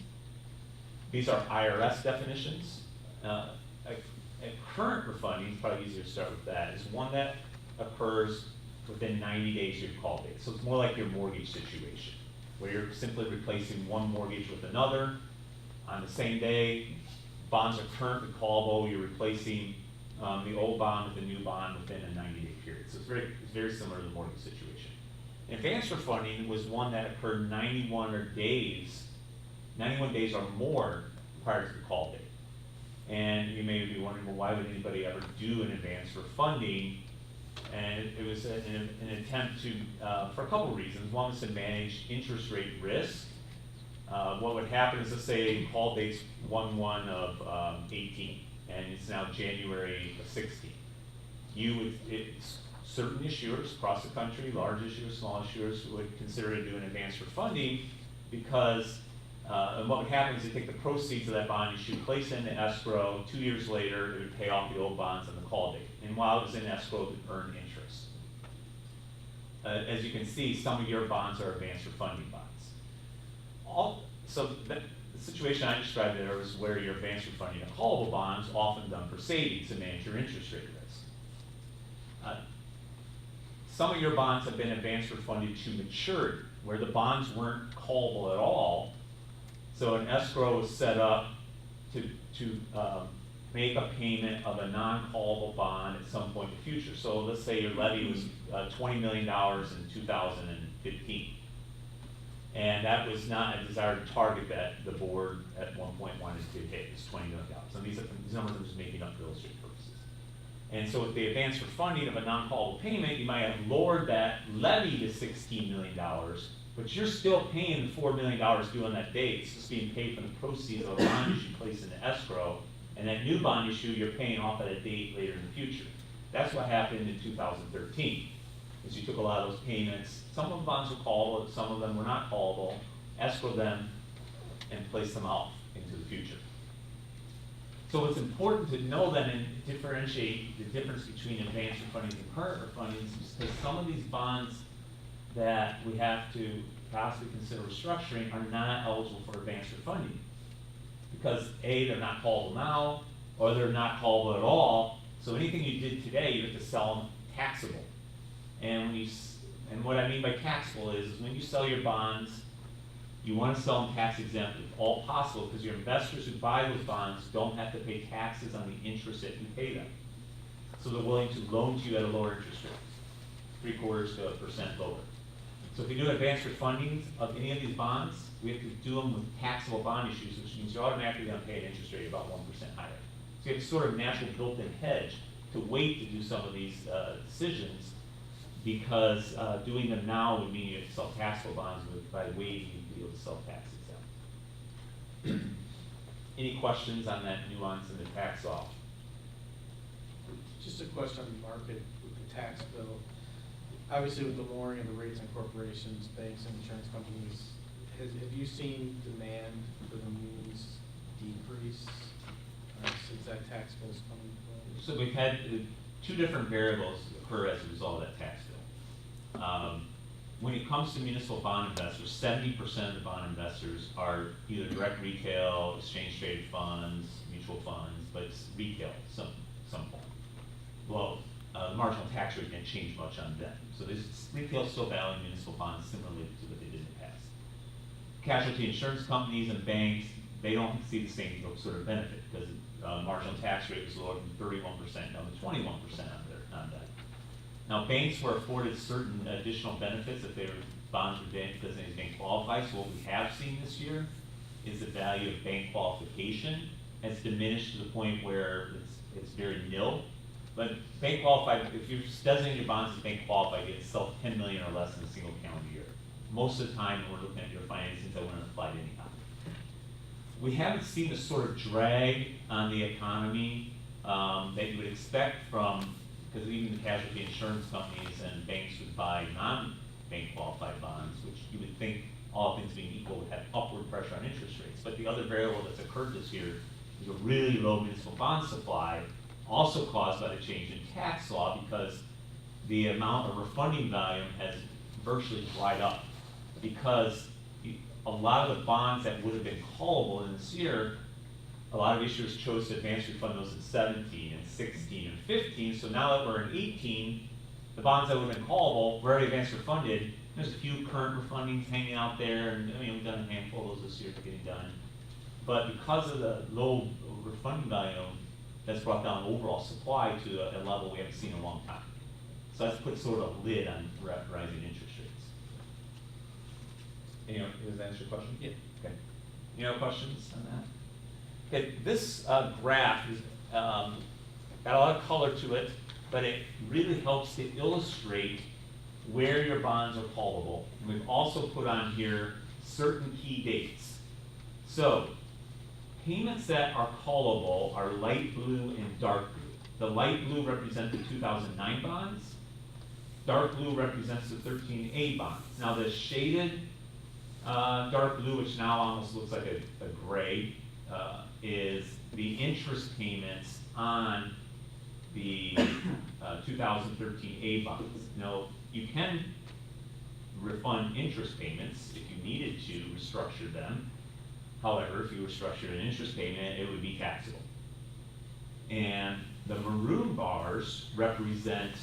These are IRS definitions. A current refunding, it's probably easier to start with that, is one that occurs within 90 days of your call date. So it's more like your mortgage situation, where you're simply replacing one mortgage with another on the same day. Bonds are currently callable. You're replacing the old bond with the new bond within a 90-day period. So it's very similar to the mortgage situation. Advance refunding was one that occurred 91 days or more prior to the call date. And you may be wondering, well, why would anybody ever do an advance refunding? And it was an attempt to, for a couple reasons. One was to manage interest rate risk. What would happen is, let's say call date's 1/1 of 18, and it's now January of 16. Certain issuers across the country, large issuers, small issuers, would consider to do an advance refunding because and what would happen is they take the proceeds of that bond issue, place it into escrow. 2 years later, it would pay off the old bonds on the call date. And while it was in escrow, it would earn interest. As you can see, some of your bonds are advance refunding bonds. So the situation I described there was where you're advance refunding a callable bond is often done for savings to manage your interest rate risk. Some of your bonds have been advance refunded to maturity, where the bonds weren't callable at all. So an escrow was set up to make a payment of a non-callable bond at some point in the future. So let's say your levy was $20 million in 2015. And that was not a desired target that the board at one point wanted to hit, is $20 million. So these numbers I'm just making up for illustrative purposes. And so with the advance refunding of a non-callable payment, you might have lowered that levy to $16 million, but you're still paying the $4 million due on that date. It's just being paid from the proceeds of a bond issue placed into escrow, and that new bond issue you're paying off at a date later in the future. That's what happened in 2013, is you took a lot of those payments. Some of the bonds were callable, some of them were not callable, escrow them, and place them off into the future. So it's important to know then and differentiate the difference between advance refundings and current refundings, because some of these bonds that we have to possibly consider restructuring are not eligible for advance refunding. Because A, they're not callable now, or they're not callable at all. So anything you did today, you have to sell them taxable. And what I mean by taxable is when you sell your bonds, you want to sell them tax exempt if all possible, because your investors who buy those bonds don't have to pay taxes on the interest that you pay them. So they're willing to loan to you at a lower interest rate, 3/4 to 1% lower. So if you do advance refundings of any of these bonds, we have to do them with taxable bond issues, which means you're automatically going to pay an interest rate about 1% higher. So you have a sort of natural built-in hedge to wait to do some of these decisions, because doing them now would mean you have to sell taxable bonds, but by waiting you'd be able to sell tax exempt. Any questions on that nuance in the tax law? Just a question on the market with the tax bill. Obviously, with the lowering of the rates on corporations, banks, and insurance companies, have you seen demand for the munis decrease since that tax bill is coming forward? So we've had two different variables occur as a result of that tax bill. When it comes to municipal bond investors, 70% of the bond investors are either direct retail, exchange traded funds, mutual funds, but it's retail some form. Well, the marginal tax rate didn't change much on them. So retail still valuing municipal bonds similarly to what they did in the past. Casualty insurance companies and banks, they don't see the same sort of benefit, because marginal tax rate was lower from 31% down to 21% on that. Now, banks were afforded certain additional benefits if their bonds were bank because they bank qualified. So what we have seen this year is the value of bank qualification has diminished to the point where it's very nil. but bank qualified, if you designate your bonds as bank qualified, you sell 10 million or less in a single calendar year. Most of the time, we're looking at your financings that wouldn't apply to anyhow. We haven't seen the sort of drag on the economy that you would expect from, because even the casualty insurance companies and banks would buy non-bank qualified bonds, which you would think, all things being equal, would have upward pressure on interest rates. But the other variable that's occurred this year is a really low municipal bond supply, also caused by the change in tax law, because the amount of refunding volume has virtually dried up. Because a lot of the bonds that would have been callable in this year, a lot of issuers chose to advance refund those in 17 and 16 and 15. So now that we're in 18, the bonds that would have been callable were already advance refunded. There's a few current refundings hanging out there, and I mean, we've done a handful of those this year for getting done. But because of the low refunding volume, that's brought down overall supply to a level we haven't seen in a long time. So that's put sort of a lid on rising interest rates. Does that answer your question? Yeah. Okay. Any other questions on that? Okay, this graph is got a lot of color to it, but it really helps to illustrate where your bonds are callable. And we've also put on here certain key dates. So, payments that are callable are light blue and dark blue. The light blue represents the 2009 bonds. Dark blue represents the 13A bonds. Now the shaded dark blue, which now almost looks like a gray, is the interest payments on the 2013A bonds. Now, you can refund interest payments if you needed to restructure them. However, if you restructured an interest payment, it would be taxable. And the maroon bars represent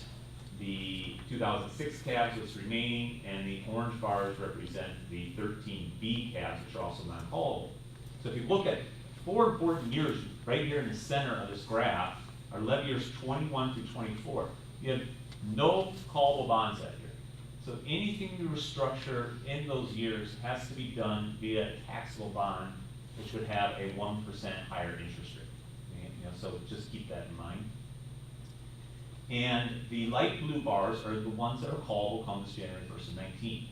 the 2006 cabs, what's remaining, and the orange bars represent the 13B cabs, which are also non-callable. So if you look at 4 important years right here in the center of this graph, are levy years 21 through 24. You have no callable bonds that year. So anything you restructure in those years has to be done via a taxable bond, which would have a 1% higher interest rate. So just keep that in mind. And the light blue bars are the ones that are callable come this January 1st of 19.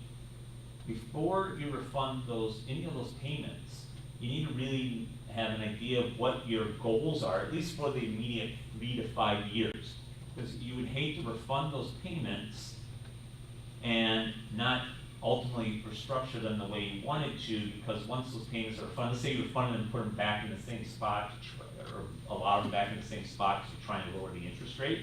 Before you refund any of those payments, you need to really have an idea of what your goals are, at least for the immediate 3 to 5 years. Because you would hate to refund those payments and not ultimately restructure them the way you wanted to, because once those payments are refunded, let's say you refund them and put them back in the same spot, or allow them back in the same spot because you're trying to lower the interest rate.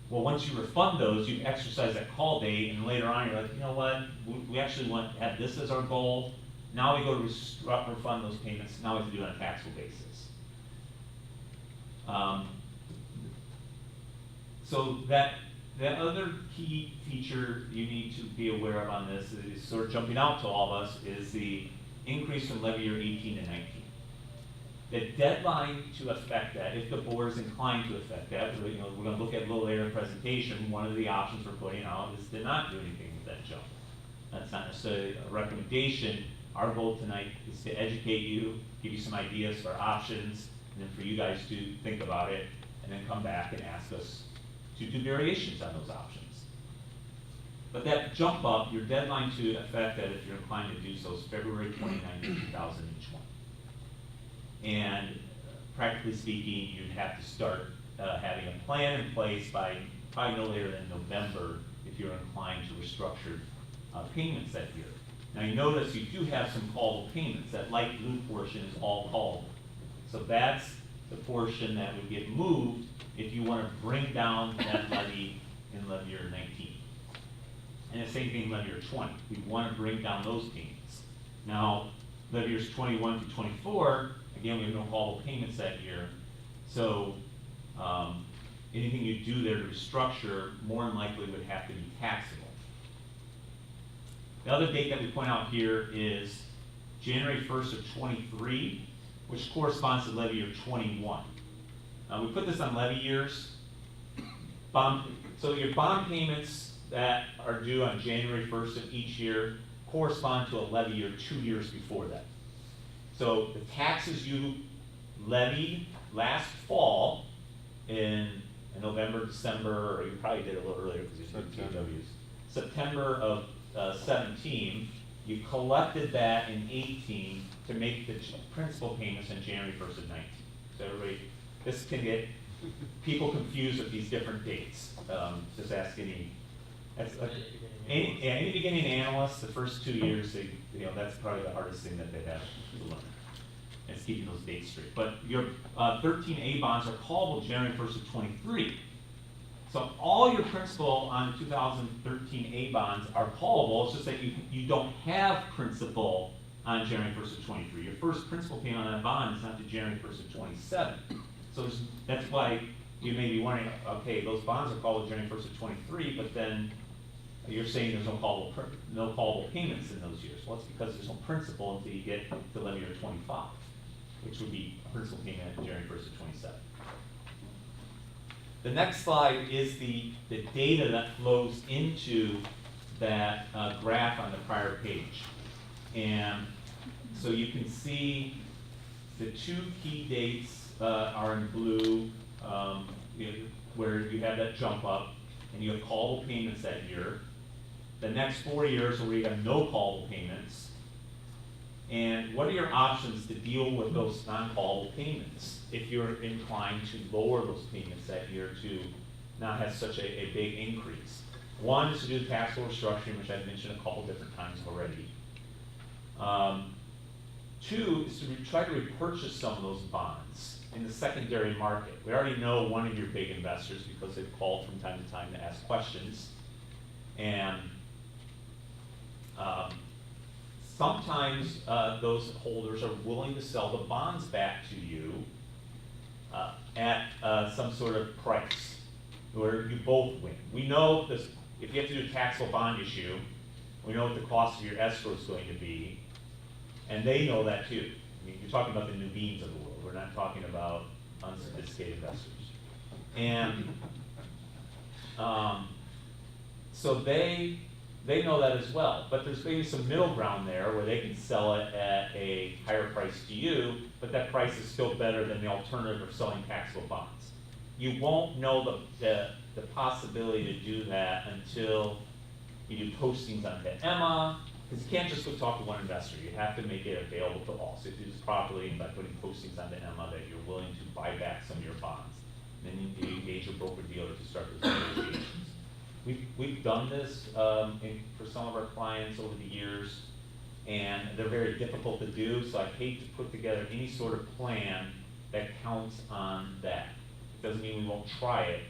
Well, once you refund those, you exercise that call date, and later on you're like, you know what, we actually want to have this as our goal. Now we go to refund those payments, now we have to do it on a taxable basis. So the other key feature you need to be aware of on this is sort of jumping out to all of us is the increase from levy year 18 to 19. The deadline to affect that, if the board is inclined to affect that, we're going to look at a little later in the presentation, one of the options we're putting out is to not do anything with that jump. That's not necessarily a recommendation. Our goal tonight is to educate you, give you some ideas for options, and then for you guys to think about it, and then come back and ask us to do variations on those options. But that jump up, your deadline to affect that, if you're inclined to do so, is February 29, 2020. And practically speaking, you'd have to start having a plan in place by probably no later than November if you're inclined to restructure payments that year. Now you notice you do have some callable payments. That light blue portion is all callable. So that's the portion that would get moved if you want to bring down that levy in levy year 19. And the same thing in levy year 20. We want to bring down those payments. Now, levy years 21 to 24, again, we have no callable payments that year. So anything you do there to restructure more than likely would have to be taxable. The other date that we point out here is January 1st of 23, which corresponds to levy year 21. We put this on levy years. So your bond payments that are due on January 1st of each year correspond to a levy year 2 years before that. So the taxes you levied last fall in in November, December, or you probably did it a little earlier because you did PWs. September of 17, you collected that in 18 to make the principal payments on January 1st of 19. So everybody, this can get people confused with these different dates. Just ask any beginning analyst, the first 2 years, that's probably the hardest thing that they have to learn. It's keeping those dates straight. But your 13A bonds are callable January 1st of 23. So all your principal on 2013A bonds are callable. It's just that you don't have principal on January 1st of 23. Your first principal payment on that bond is not to January 1st of 27. So that's why you may be wondering, okay, those bonds are callable January 1st of 23, but then you're saying there's no callable payments in those years. Well, it's because there's no principal until you get to levy year 25, which would be a principal payment on January 1st of 27. The next slide is the data that flows into that graph on the prior page. And so you can see the two key dates are in blue, where you have that jump up, and you have callable payments that year. The next 4 years where you have no callable payments. And what are your options to deal with those non-callable payments if you're inclined to lower those payments that year to not have such a big increase? One is to do taxable restructuring, which I've mentioned a couple different times already. Two is to try to repurchase some of those bonds in the secondary market. We already know one of your big investors because they've called from time to time to ask questions. And sometimes those holders are willing to sell the bonds back to you at some sort of price where you both win. We know this, if you have to do a taxable bond issue, we know what the cost of your escrow is going to be, and they know that too. I mean, you're talking about the Nuveen's of the world. We're not talking about unsophisticated investors. And so they know that as well, but there's maybe some middle ground there where they can sell it at a higher price to you, but that price is still better than the alternative of selling taxable bonds. You won't know the possibility to do that until you do postings onto Emma, because you can't just go talk to one investor. You have to make it available to all. So if you do this properly by putting postings onto Emma that you're willing to buy back some of your bonds, then you engage your broker dealer to start those negotiations. We've done this for some of our clients over the years, and they're very difficult to do, so I hate to put together any sort of plan that counts on that. It doesn't mean we won't try it,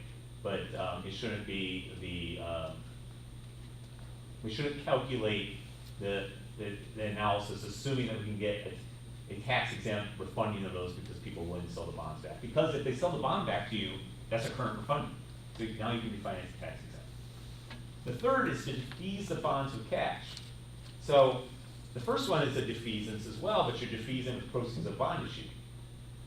but it shouldn't be we shouldn't calculate the analysis assuming that we can get a tax-exempt refunding of those because people are willing to sell the bonds back. Because if they sell the bond back to you, that's a current refunding. So now you can be financed tax-exempt. The third is to defease the bonds with cash. So the first one is a defeasance as well, but you're defeasing with proceeds of bond issue.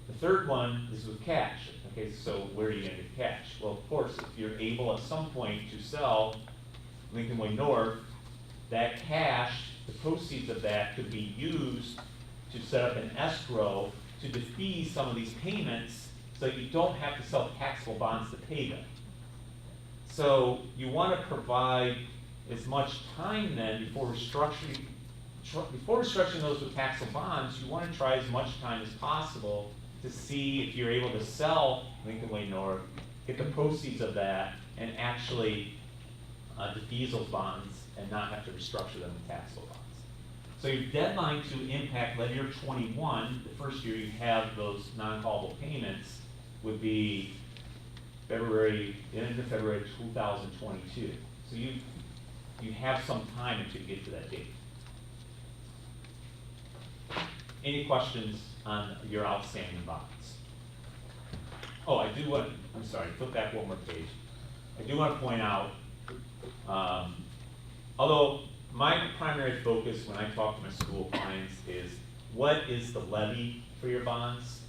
The third one is with cash. Okay, so where are you going to get cash? Well, of course, if you're able at some point to sell Lincoln Way North, that cash, the proceeds of that could be used to set up an escrow to defease some of these payments so you don't have to sell taxable bonds to pay them. So you want to provide as much time then before restructuring those with taxable bonds. You want to try as much time as possible to see if you're able to sell Lincoln Way North, get the proceeds of that, and actually defease those bonds and not have to restructure them with taxable bonds. So your deadline to impact levy year 21, the first year you have those non-callable payments, would be end of February 2022. So you have some time until you get to that date. Any questions on your outstanding bonds? Oh, I'm sorry, flip back one more page. I do want to point out, although my primary focus when I talk to my school clients is what is the levy for your bonds,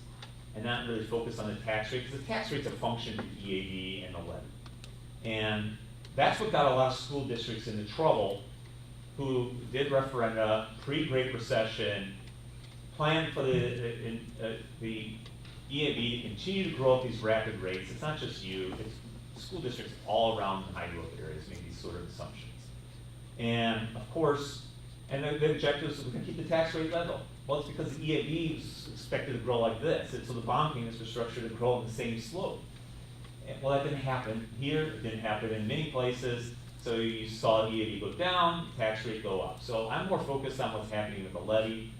and not really focus on the tax rate, because the tax rate's a function of the EAD and the levy. And that's what got a lot of school districts into trouble who did referenda pre-Great Recession, planned for the EAB to continue to grow at these rapid rates. It's not just you, it's school districts all around the high growth areas make these sort of assumptions. And of course, and the objective is we're going to keep the tax rate level. Well, it's because the EAB is expected to grow like this, and so the bond payments are structured to grow in the same slope. And, well, that didn't happen here, it didn't happen in many places, so you saw the EAB go down, tax rate go up. So I'm more focused on what's happening with the levy,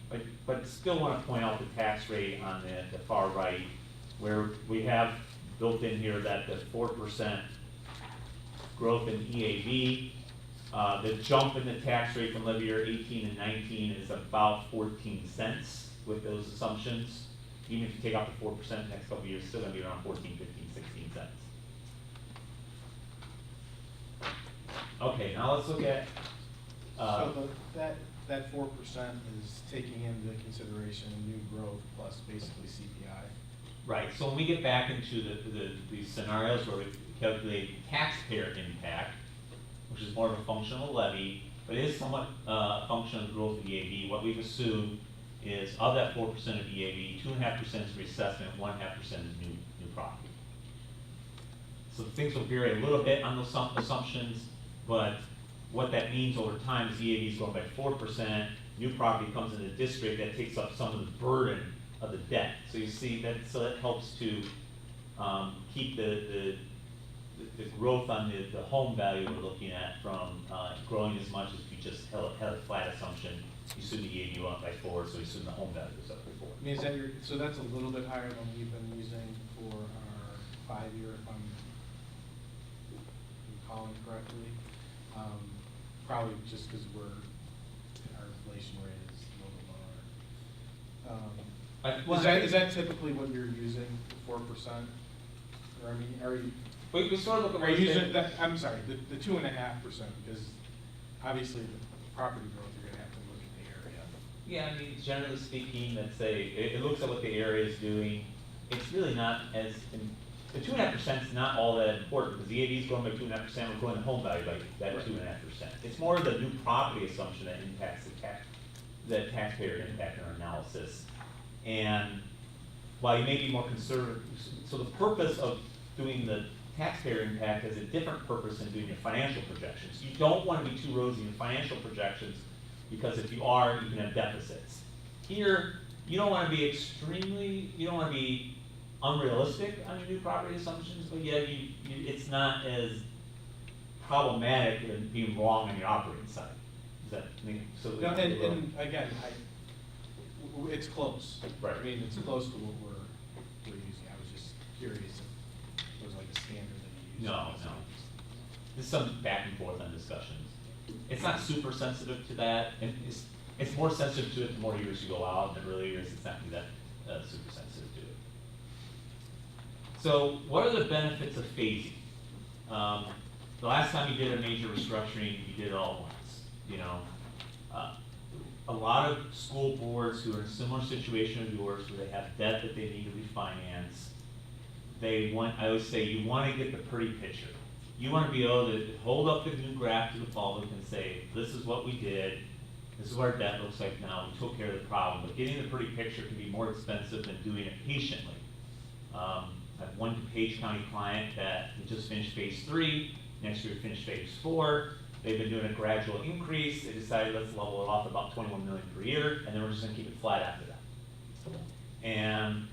but still want to point out the tax rate on the far right, where we have built in here that the 4% growth in EAB. The jump in the tax rate from levy year 18 and 19 is about 14 cents with those assumptions. Even if you take out the 4% next couple of years, it's still going to be around 14, 15, 16 cents. Okay, now let's look at. So that 4% is taking into consideration new growth plus basically CPI. Right, so when we get back into the scenarios where we calculate taxpayer impact, which is more of a function of the levy, but it is somewhat a function of the growth of EAB, what we've assumed is of that 4% of EAB, 2.5% is reassessment, 1.5% is new property. So things will vary a little bit on those assumptions, but what that means over time is EAB is growing by 4%, new property comes in the district, that takes up some of the burden of the debt. So you see that, so that helps to keep the growth on the home value we're looking at from growing as much as if you just had a flat assumption. You assume the EAB went up by 4, so you assume the home value goes up by 4. I mean, is that so that's a little bit higher than we've been using for our 5-year, if I'm recalling correctly. Probably just because our inflation rate is a little bit lower. Is that typically what you're using, 4%? Or I mean, are you? We sort of look at using that, I'm sorry, the 2.5%, because obviously the property growth, you're gonna have to look at the area. Yeah, I mean, generally speaking, let's say, it looks at what the area is doing. It's really not as, the 2.5% is not all that important, because the EAB is growing by 2.5%, we're growing the home value by that 2.5%. It's more the new property assumption that impacts the taxpayer impact in our analysis. And while you may be more conservative, so the purpose of doing the taxpayer impact has a different purpose than doing your financial projections. You don't want to be too rosy in financial projections, because if you are, you can have deficits. Here, you don't want to be you don't want to be unrealistic on your new property assumptions, but yet it's not as problematic as being wrong on your operating side. Does that make so? No, and again, it's close. Right. I mean, it's close to what we're using. I was just curious if it was like a standard that you use. No. There's some back and forth on discussions. It's not super sensitive to that, and it's more sensitive to it the more years you go out. In the early years, it's not that super sensitive to it. So, what are the benefits of phasing? The last time you did a major restructuring, you did it all at once. You know, a lot of school boards who are in a similar situation as yours, where they have debt that they need to refinance, I always say, you want to get the pretty picture. You want to be able to hold up the new graph to the public and say, this is what we did, this is what our debt looks like now, we took care of the problem. But getting the pretty picture can be more expensive than doing it patiently. I have one DuPage County client that just finished phase 3, next year finish phase 4. They've been doing a gradual increase. They decided let's level it off about $21 million per year, and then we're just going to keep it flat after that. And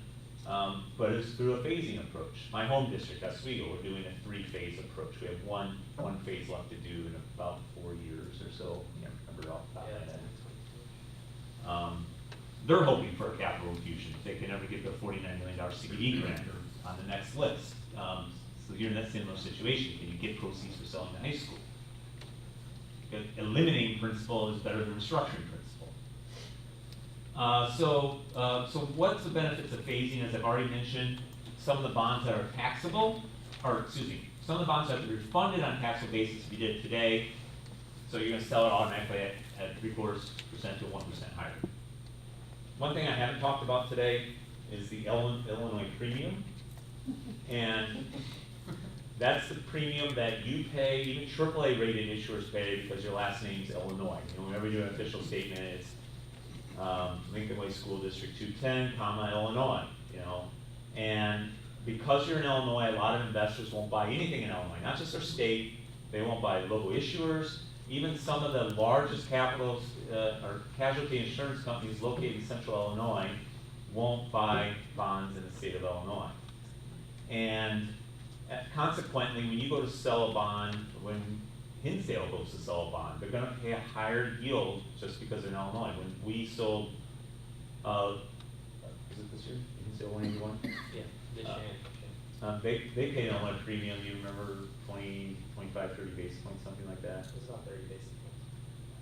but it's through a phasing approach. My home district, Oswego, we're doing a 3-phase approach. We have one phase left to do in about 4 years or so. I can't remember it off the top of my head. They're hoping for a capital infusion if they can ever get the $49 million CBD grant on the next list. So you're in that similar situation. Can you get proceeds for selling the high school? Eliminating principal is better than restructuring principal. So what's the benefits of phasing? As I've already mentioned, some of the bonds that are taxable, some of the bonds have to be refunded on a taxable basis if you did it today. So you're going to sell it automatically at 0.75% to 1% higher. One thing I haven't talked about today is the Illinois premium. And that's the premium that you pay, even AAA rated issuers pay, because your last name is Illinois. You know, whenever you do an official statement, it's Lincoln Way School District 210, Illinois, you know. And because you're in Illinois, a lot of investors won't buy anything in Illinois, not just their state, they won't buy local issuers, even some of the largest capitals or casualty insurance companies located in central Illinois won't buy bonds in the state of Illinois. And consequently, when you go to sell a bond, when Hinsdale goes to sell a bond, they're gonna pay a higher yield just because they're in Illinois. When we sold, is it this year? Hinsdale 181? Yeah, this year. They paid on a premium, you remember 20, 25, 30 basis points, something like that? It's about 30 basis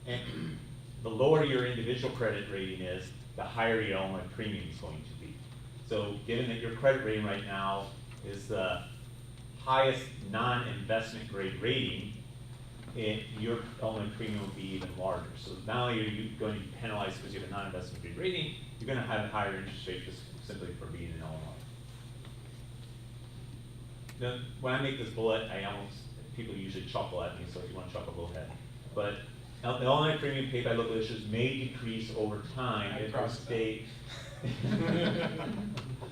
points. And the lower your individual credit rating is, the higher your Illinois premium is going to be. So given that your credit rating right now is the highest non-investment grade rating, your Illinois premium will be even larger. So not only are you going to be penalized because you have a non-investment grade rating, you're going to have a higher interest rate just simply for being in Illinois. Now, when I make this bullet, people usually chuckle at me, so if you want to chuckle, go ahead. But the Illinois premium paid by local issuers may decrease over time if the state,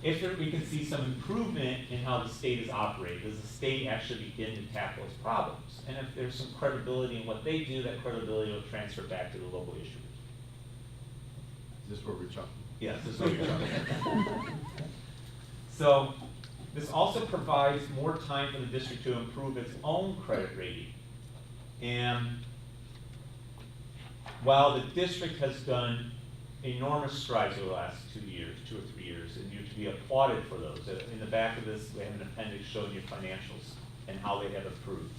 we can see some improvement in how the state is operated. Does the state actually begin to tackle its problems? And if there's some credibility in what they do, that credibility will transfer back to the local issuers. Is this where we're chuckling? Yes, this is what you're talking about. So, this also provides more time for the district to improve its own credit rating. And while the district has done enormous strides over the last 2 or 3 years, and you're to be applauded for those. In the back of this, we have an appendix showing your financials and how they have improved.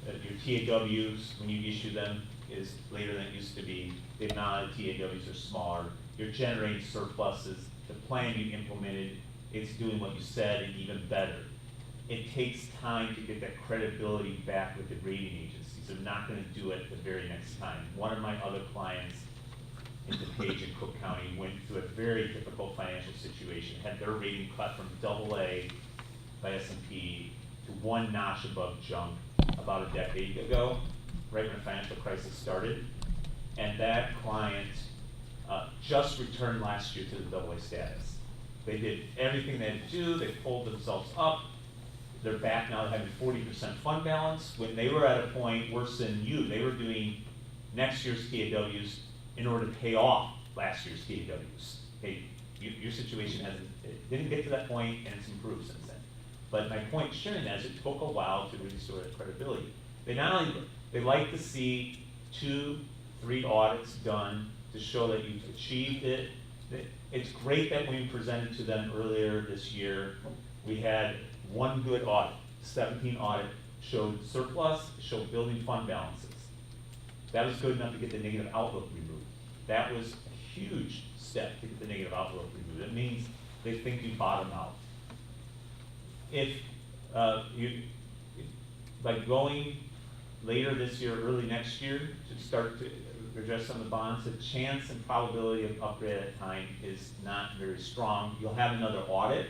Your TAWs, when you issue them, is later than it used to be. The amount of TAWs are smaller. You're generating surpluses. The plan you implemented, it's doing what you said and even better. It takes time to get that credibility back with the rating agencies. They're not going to do it the very next time. One of my other clients in DePage and Cook County went through a very difficult financial situation, had their rating cut from AA by S&P to one notch above junk about a decade ago, right when the financial crisis started. And that client just returned last year to the AA status. They did everything they had to do, they pulled themselves up, they're back now having 40% fund balance. When they were at a point worse than you, they were doing next year's TAWs in order to pay off last year's TAWs. Hey, your situation it didn't get to that point and it's improved since then. But my point sharing that is it took a while to restore that credibility. They like to see 2, 3 audits done to show that you've achieved it. It's great that when we presented to them earlier this year, we had one good audit. 17 audit showed surplus, showed building fund balances. That was good enough to get the negative outlook removed. That was a huge step to get the negative outlook removed. It means they think you bottom out. If by going later this year, early next year, to start to address some of the bonds, the chance and probability of upgrade at a time is not very strong. You'll have another audit.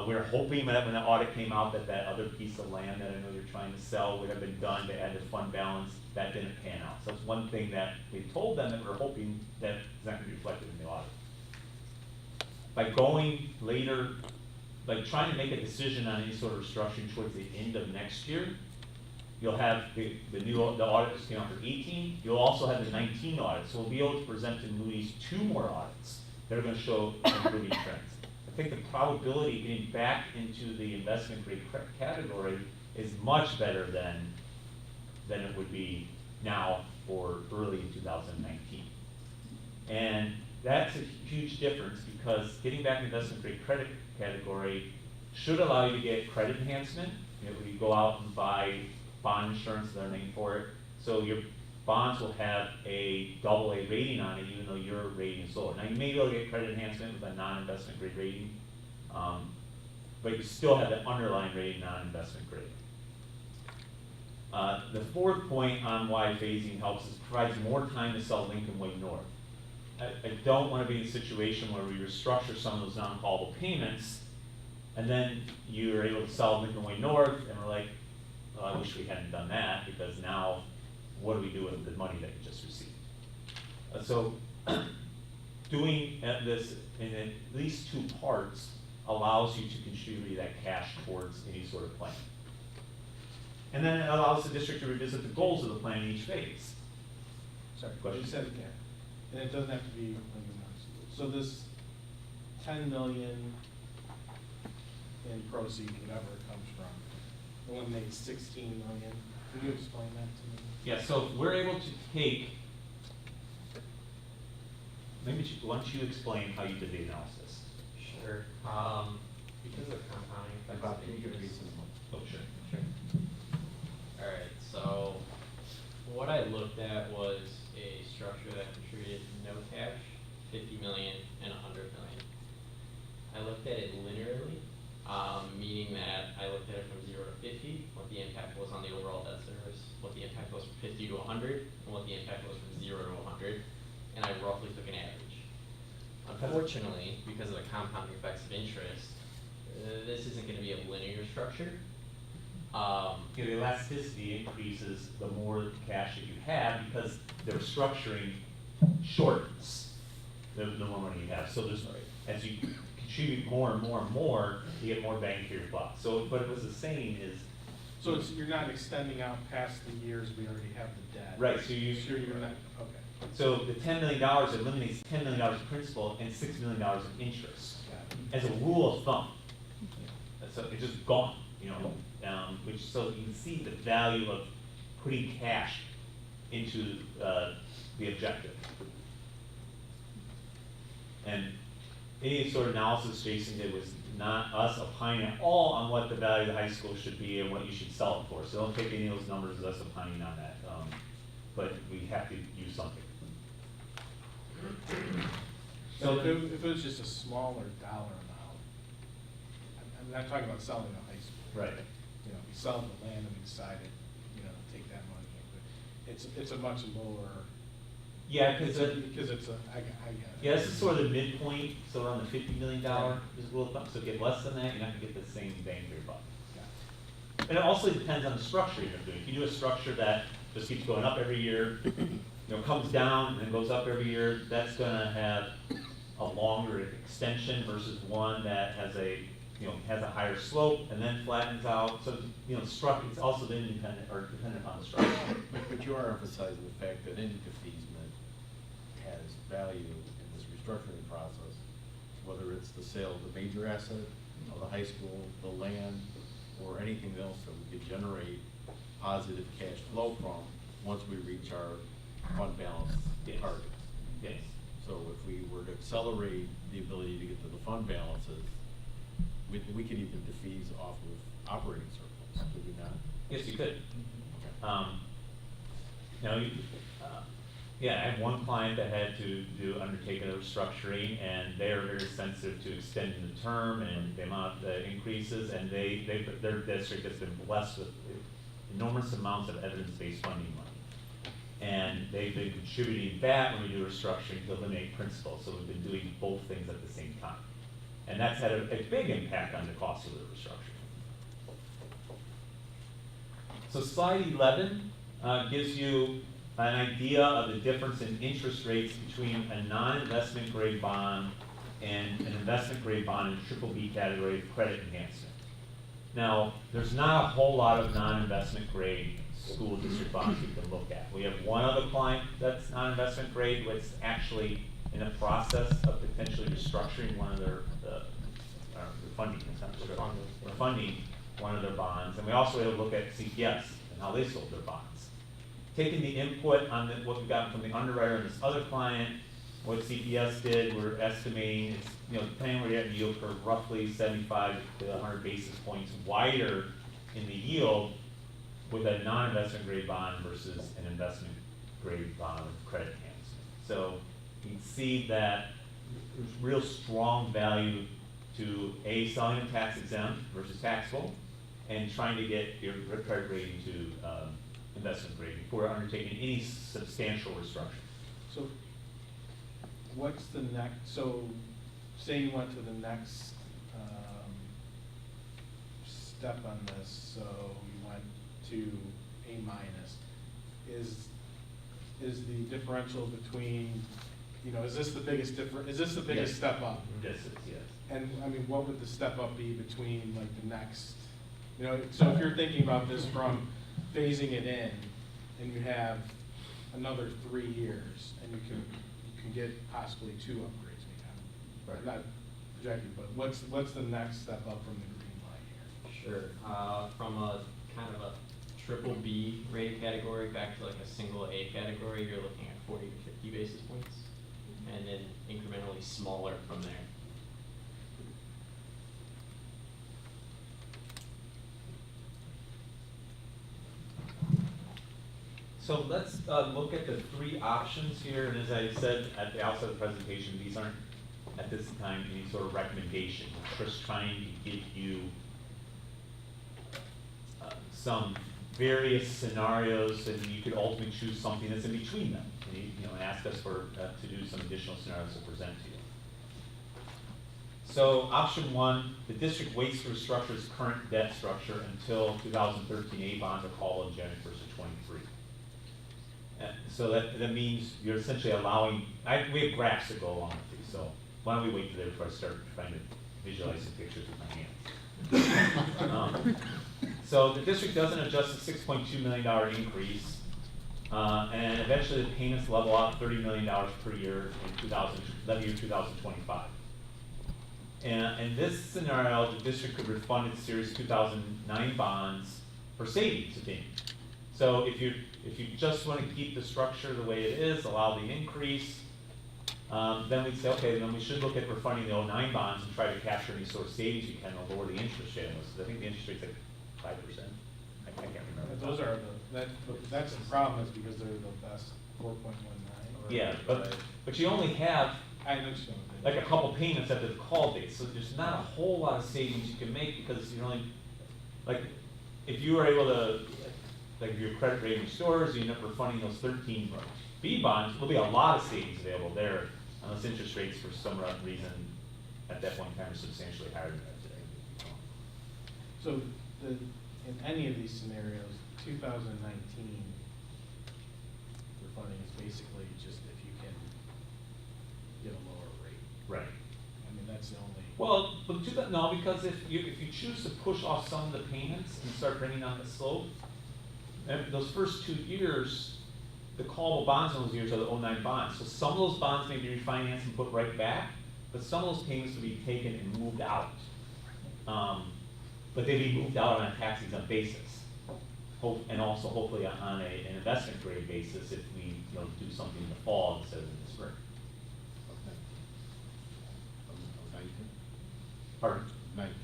We're hoping that when the audit came out that other piece of land that I know you're trying to sell would have been done to add the fund balance. That didn't pan out. So that's one thing that we told them that we're hoping that is not going to be reflected in the audit. By going later, by trying to make a decision on any sort of restructuring towards the end of next year, you'll have the audit just came out for 18. You'll also have the 19 audit. So we'll be able to present to Moody's 2 more audits that are going to show improving trends. I think the probability of getting back into the investment grade category is much better than it would be now or early in 2019. And that's a huge difference because getting back in investment grade credit category should allow you to get credit enhancement. Where you go out and buy bond insurance, they're named for it. So your bonds will have a AA rating on it, even though your rating is lower. Now you may be able to get credit enhancement with a non-investment grade rating, but you still have that underlying rating non-investment grade. The fourth point on why phasing helps is provides more time to sell Lincoln Way North. I don't want to be in a situation where we restructure some of those non-callable payments, and then you're able to sell Lincoln Way North, and we're like, oh, I wish we hadn't done that, because now what do we do with the money that you just received? So doing this in at least 2 parts allows you to contribute that cash towards any sort of plan. And then it allows the district to revisit the goals of the plan in each phase. Sorry, Question? you said it can, and it doesn't have to be like a month. So this 10 million in proceeds, whatever it comes from, eliminates 16 million. Can you explain that to me? Yeah, so if we're able to take, why don't you explain how you did the analysis? Sure. Because of compounding effects. Bob, can you give me some? Oh, sure. Sure. All right. So what I looked at was a structure that contributed no cash, 50 million, and 100 million. I looked at it linearly, meaning that I looked at it from 0 to 50, what the impact was on the overall debt service, what the impact was from 50 to 100, and what the impact was from 0 to 100, and I roughly took an average. Unfortunately, because of the compounding effects of interest, this isn't going to be a linear structure. The elasticity increases the more cash that you have because the restructuring shortens the more money you have. So there's, as you contribute more and more and more, you get more bang for your buck. So what it was saying is, So it's, you're not extending out past the years we already have the debt. right, so you, Sure, you're not, okay. so the $10 million eliminates $10 million of principal and $6 million of interest. Got it. As a rule of thumb. So it's just gone, you know, which, so you can see the value of putting cash into the objective. And any sort of analysis Jason did was not us opining at all on what the value of the high school should be and what you should sell it for. So don't take any of those numbers as us opining on that. But we have to use something. So if it was just a smaller dollar amount, I'm not talking about selling a high school. Right. You know, we sell the land and we decided, you know, to take that money, but it's a much lower. Yeah, because it's a, I get it. yeah, this is sort of the midpoint, so around the $50 million is a rule of thumb. So if you get less than that, you're not gonna get the same bang for your buck. Yeah. And it also depends on the structure you're doing. If you do a structure that just keeps going up every year, you know, comes down and then goes up every year, that's gonna have a longer extension versus one that has a, you know, has a higher slope and then flattens out. So, you know, it's also independent or dependent on the structure. But you are emphasizing the fact that any defeasance has value in this restructuring process, whether it's the sale of the major asset of the high school, the land, or anything else that we could generate positive cash flow from once we reach our fund balance Yes. targets. Yes. So if we were to accelerate the ability to get to the fund balances, we could even defease off of operating surplus, could we not? Yes, you could. Okay. Now, yeah, I have one client that had to undertake a restructuring, and they are very sensitive to extending the term and the amount that increases, and their district has been blessed with enormous amounts of evidence-based funding money. And they've been contributing that when we do restructuring to eliminate principal, so we've been doing both things at the same time. And that's had a big impact on the cost of the restructuring. So slide 11 gives you an idea of the difference in interest rates between a non-investment grade bond and an investment grade bond in BBB category of credit enhancement. Now, there's not a whole lot of non-investment grade school district bonds you can look at. We have one other client that's non-investment grade, which is actually in the process of potentially restructuring one of their funding one of their bonds. And we also have a look at CPS and how they sold their bonds. Taking the input on what we got from the underwriter and this other client, what CPS did, we're estimating it's, you know, depending where you're at in yield curve, roughly 75 to 100 basis points wider in the yield with a non-investment grade bond versus an investment grade bond with credit enhancement. So you can see that there's real strong value to selling them tax exempt versus taxable, and trying to get your credit rating to investment grade before undertaking any substantial restructuring. So what's the next, so say you went to the next step on this, so you went to A-, is the differential between you know, is this the biggest is this the biggest Yes. step up? This is, yes. And, I mean, what would the step up be between like the next, you know, so if you're thinking about this from phasing it in, and you have another 3 years, and you can get possibly 2 upgrades maybe. Right. I'm not projecting, but what's the next step up from the green line here? Sure. From a kind of a triple B rated category back to like a single A category, you're looking at 40 to 50 basis points, and then incrementally smaller from there. So let's look at the 3 options here, and as I said at the outset of the presentation, these aren't at this time any sort of recommendation. We're just trying to give you some various scenarios, and you could ultimately choose something that's in between them. And you know, ask us for to do some additional scenarios to present to you. So option 1, the district waits to restructure its current debt structure until 2013 A bonds are called on January 1st of 23. So that means you're essentially allowing, we have graphs to go along with these, so why don't we wait till there before I start trying to visualize the pictures with my hands. So the district doesn't adjust the $6.2 million increase, and eventually the payments level out $30 million per year in that year 2025. And in this scenario, the district could refund its Series 2009 bonds for savings opinion. So if you just want to keep the structure the way it is, allow the increase, then we'd say, okay, then we should look at refunding the 09 bonds and try to capture any sort of savings you can to lower the interest rate. I think the interest rate's like 5%. I can't remember. Those are that's the problem, is because they're the best 4.19. Yeah, but you only have I understand. like a couple payments at the call date, so there's not a whole lot of savings you can make, because you only, like, if you were able to, like if your credit rating restores, you end up refunding those 13 B bonds, there'll be a lot of savings available there, unless interest rates for some reason at that point in time are substantially higher than that today. So in any of these scenarios, 2019 refunding is basically just if you can get a lower rate. Right. I mean, that's the only. Well, but no, because if you choose to push off some of the payments and start bringing down the slope, and those first 2 years, the callable bonds in those years are the 09 bonds. So some of those bonds may be refinanced and put right back, but some of those payments will be taken and moved out. But they'd be moved out on a tax exempt basis. And also hopefully on an investment grade basis if we do something in the fall instead of in the spring. Okay. Of 19? Pardon? 19.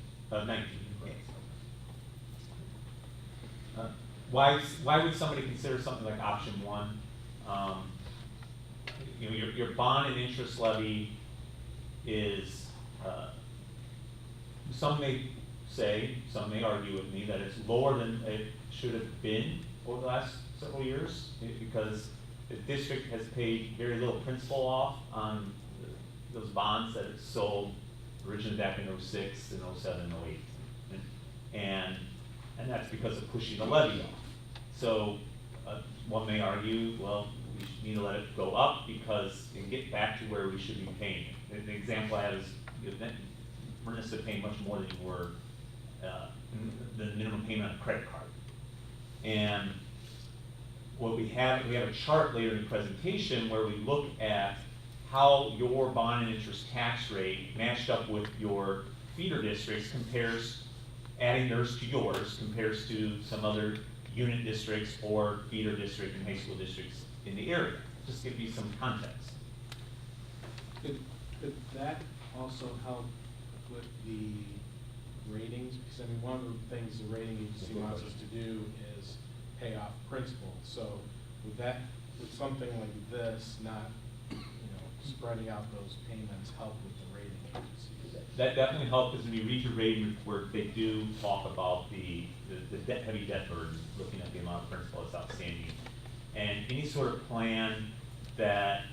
19. Why would somebody consider something like option 1? Your bond and interest levy is, some may say, some may argue with me that it's lower than it should have been over the last several years, because the district has paid very little principal off on those bonds that it sold originally back in 06 and 07 and 08. And that's because of pushing the levy off. So one may argue, well, we need to let it go up because and get back to where we should be paying. The example I have is Ernest had paid much more than you were the minimum payment on a credit card. And what we have a chart later in the presentation where we look at how your bond and interest tax rate matched up with your feeder districts compares, adding theirs to yours, compares to some other unit districts or feeder district and high school districts in the area. Just give you some context. Could that also help with the ratings? Because I mean, one of the things the rating agency wants us to do is pay off principal. So would something like this, not spreading out those payments, help with the rating agencies? That definitely helps, because when you read your rating report, they do talk about the heavy debt burden, looking at the amount of principal that's outstanding. And any sort of plan that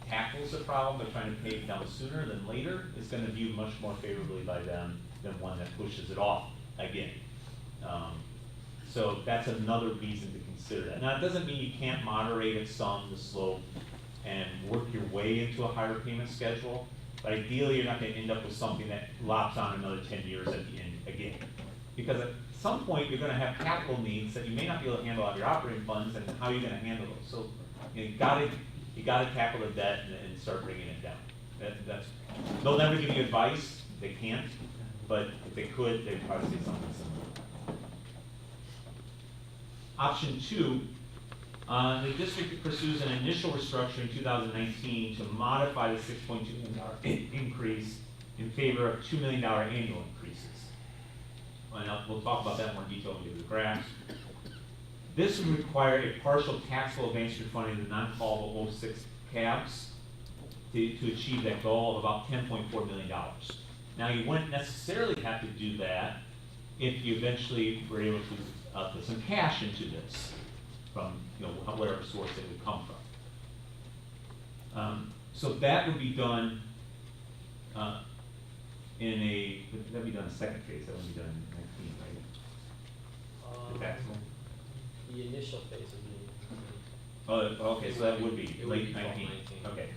tackles the problem, they're trying to pay it down sooner than later, is going to view much more favorably by them than one that pushes it off again. So that's another reason to consider that. Now, it doesn't mean you can't moderate it some, the slope, and work your way into a higher payment schedule. But ideally, you're not gonna end up with something that lops on another 10 years at the end again. Because at some point, you're gonna have capital needs that you may not be able to handle out of your operating funds, and how are you gonna handle those? So you gotta tackle the debt and start bringing it down. They'll never give you advice, they can't, but if they could, they'd probably say something similar. Option 2, the district pursues an initial restructuring in 2019 to modify the $6.2 million increase in favor of $2 million annual increases. And we'll talk about that in more detail when we do the graphs. This would require a partial taxable advance refunding of the non-callable 06 cabs to achieve that goal of about $10.4 million. Now, you wouldn't necessarily have to do that if you eventually were able to put some cash into this from whatever source it would come from. So that would be done that'd be done in the second phase, that would be done in 19, right? The taxable? The initial phase would be. Oh, okay, so that would be It would late be fall 19, 19. okay.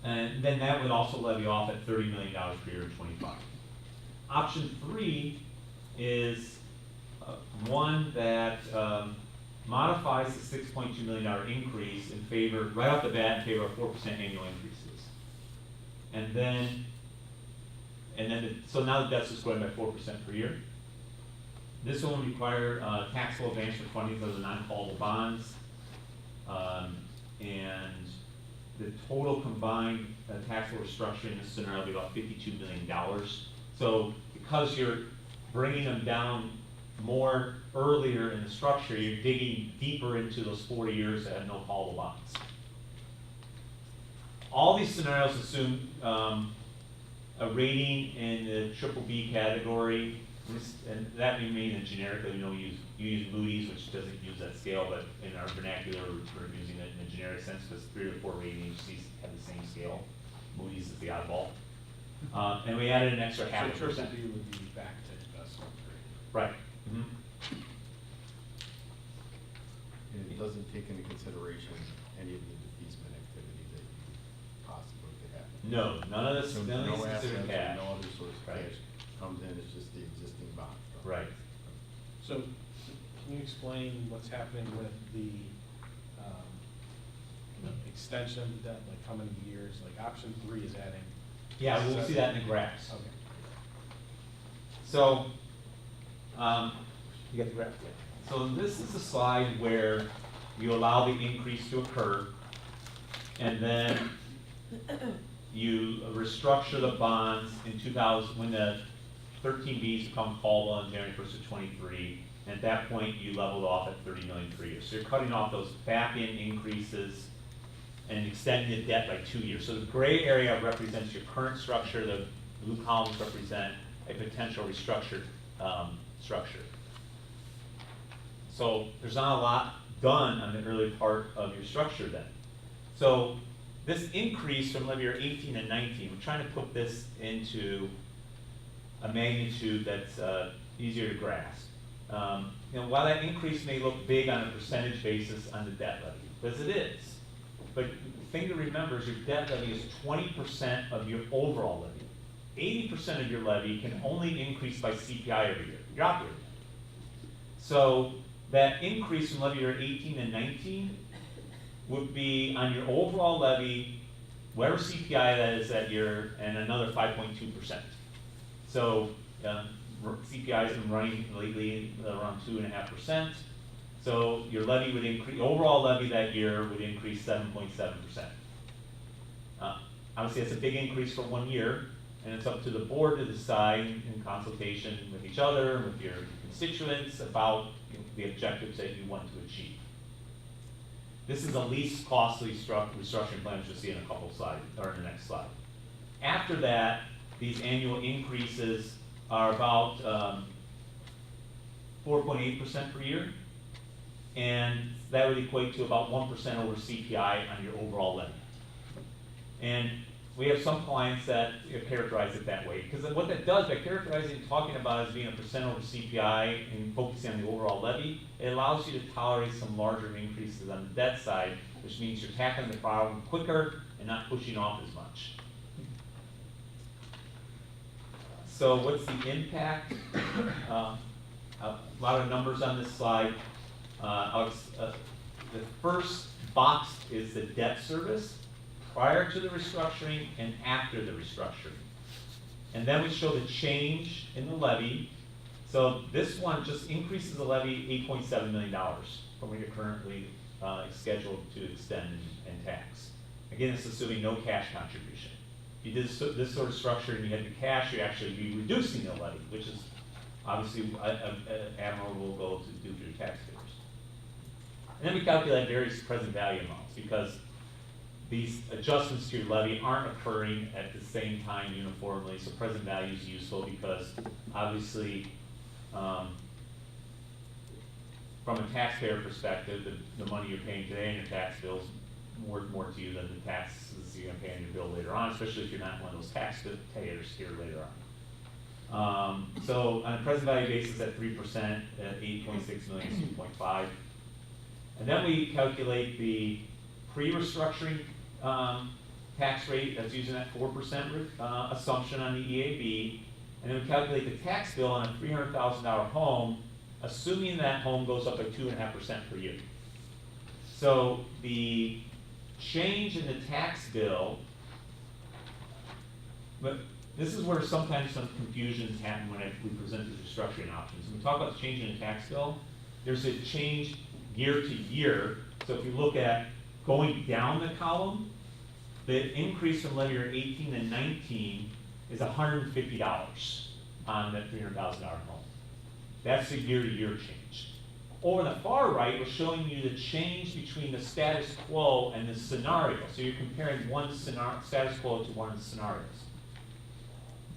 And then that would also levy off at $30 million per year in 25. Option 3 is one that modifies the $6.2 million increase in favor, right off the bat, in favor of 4% annual increases. So now the debt's just growing by 4% per year. This one would require taxable advance refunding for the non-callable bonds, and the total combined taxable restructuring in this scenario will be about $52 million. So because you're bringing them down more earlier in the structure, you're digging deeper into those 40 years that have no callable bonds. All these scenarios assume a rating in the BBB category, and that may mean generically, you use Moody's, which doesn't use that scale, but in our vernacular, we're using it in a generic sense because 3 or 4 rating agencies have the same scale. Moody's is the oddball. And we added an extra 0.5%. So BBB would be back to investment grade. Right. Mm-hmm. And it doesn't take into consideration any of the defeasance activity that you possibly could have. No, none of this, So none of no these assets considered or cash. no other source of Right. cash comes in, it's just the existing bond. Right. So can you explain what's happening with the extension of the debt, like how many years? Like option 3 is adding. Yeah, we'll see that in the graphs. Okay. So, you got the graph? So this is a slide where you allow the increase to occur, and then you restructure the bonds in 2000, when the 13Bs become callable on January 1st of 23, and at that point you leveled off at $30 million per year. So you're cutting off those back-end increases and extending the debt by 2 years. So the gray area represents your current structure, the blue columns represent a potential restructured structure. So there's not a lot done on the early part of your structure then. So this increase from levy year 18 and 19, we're trying to put this into a magnitude that's easier to grasp. While that increase may look big on a percentage basis on the debt levy, because it is, but the thing to remember is your debt levy is 20% of your overall levy. 80% of your levy can only increase by CPI every year, your operating levy. So that increase from levy year 18 and 19 would be on your overall levy, whatever CPI that is that year, and another 5.2%. So CPI has been running lately around 2.5%. So your levy would increase, overall levy that year would increase 7.7%. Obviously, that's a big increase for 1 year, and it's up to the board to decide in consultation with each other, with your constituents, about the objectives that you want to achieve. This is the least costly restructuring plan, which you'll see in a couple slides, or in the next slide. After that, these annual increases are about 4.8% per year, and that would equate to about 1% over CPI on your overall levy. And we have some clients that characterize it that way, because what that does, by characterizing, talking about as being a percent over CPI and focusing on the overall levy, it allows you to tolerate some larger increases on the debt side, which means you're tackling the problem quicker and not pushing off as much. So what's the impact? A lot of numbers on this slide. The first box is the debt service prior to the restructuring and after the restructuring. And then we show the change in the levy. So this one just increases the levy $8.7 million from what you're currently scheduled to extend and tax. Again, it's assuming no cash contribution. If you did this sort of structure and you had the cash, you'd actually be reducing the levy, which is obviously an admirable goal to do for your taxpayers. And then we calculate various present value amounts, because these adjustments to your levy aren't occurring at the same time uniformly, so present value is useful because obviously from a taxpayer perspective, the money you're paying today in your tax bills worth more to you than the taxes you're going to pay on your bill later on, especially if you're not one of those taxpayers here later on. So on a present value basis at 3%, at 8.6 million is 2.5. And then we calculate the pre-restructuring tax rate that's using that 4% assumption on the EAB. And then we calculate the tax bill on a $300,000 home, assuming that home goes up by 2.5% per year. So the change in the tax bill, but this is where sometimes some confusions happen when we present the restructuring options. When we talk about the change in the tax bill, there's a change year to year. So if you look at going down the column, the increase from levy year 18 and 19 is $150 on that $300,000 home. That's a year-to-year change. Over the far right, we're showing you the change between the status quo and the scenario. So you're comparing one status quo to one of the scenarios.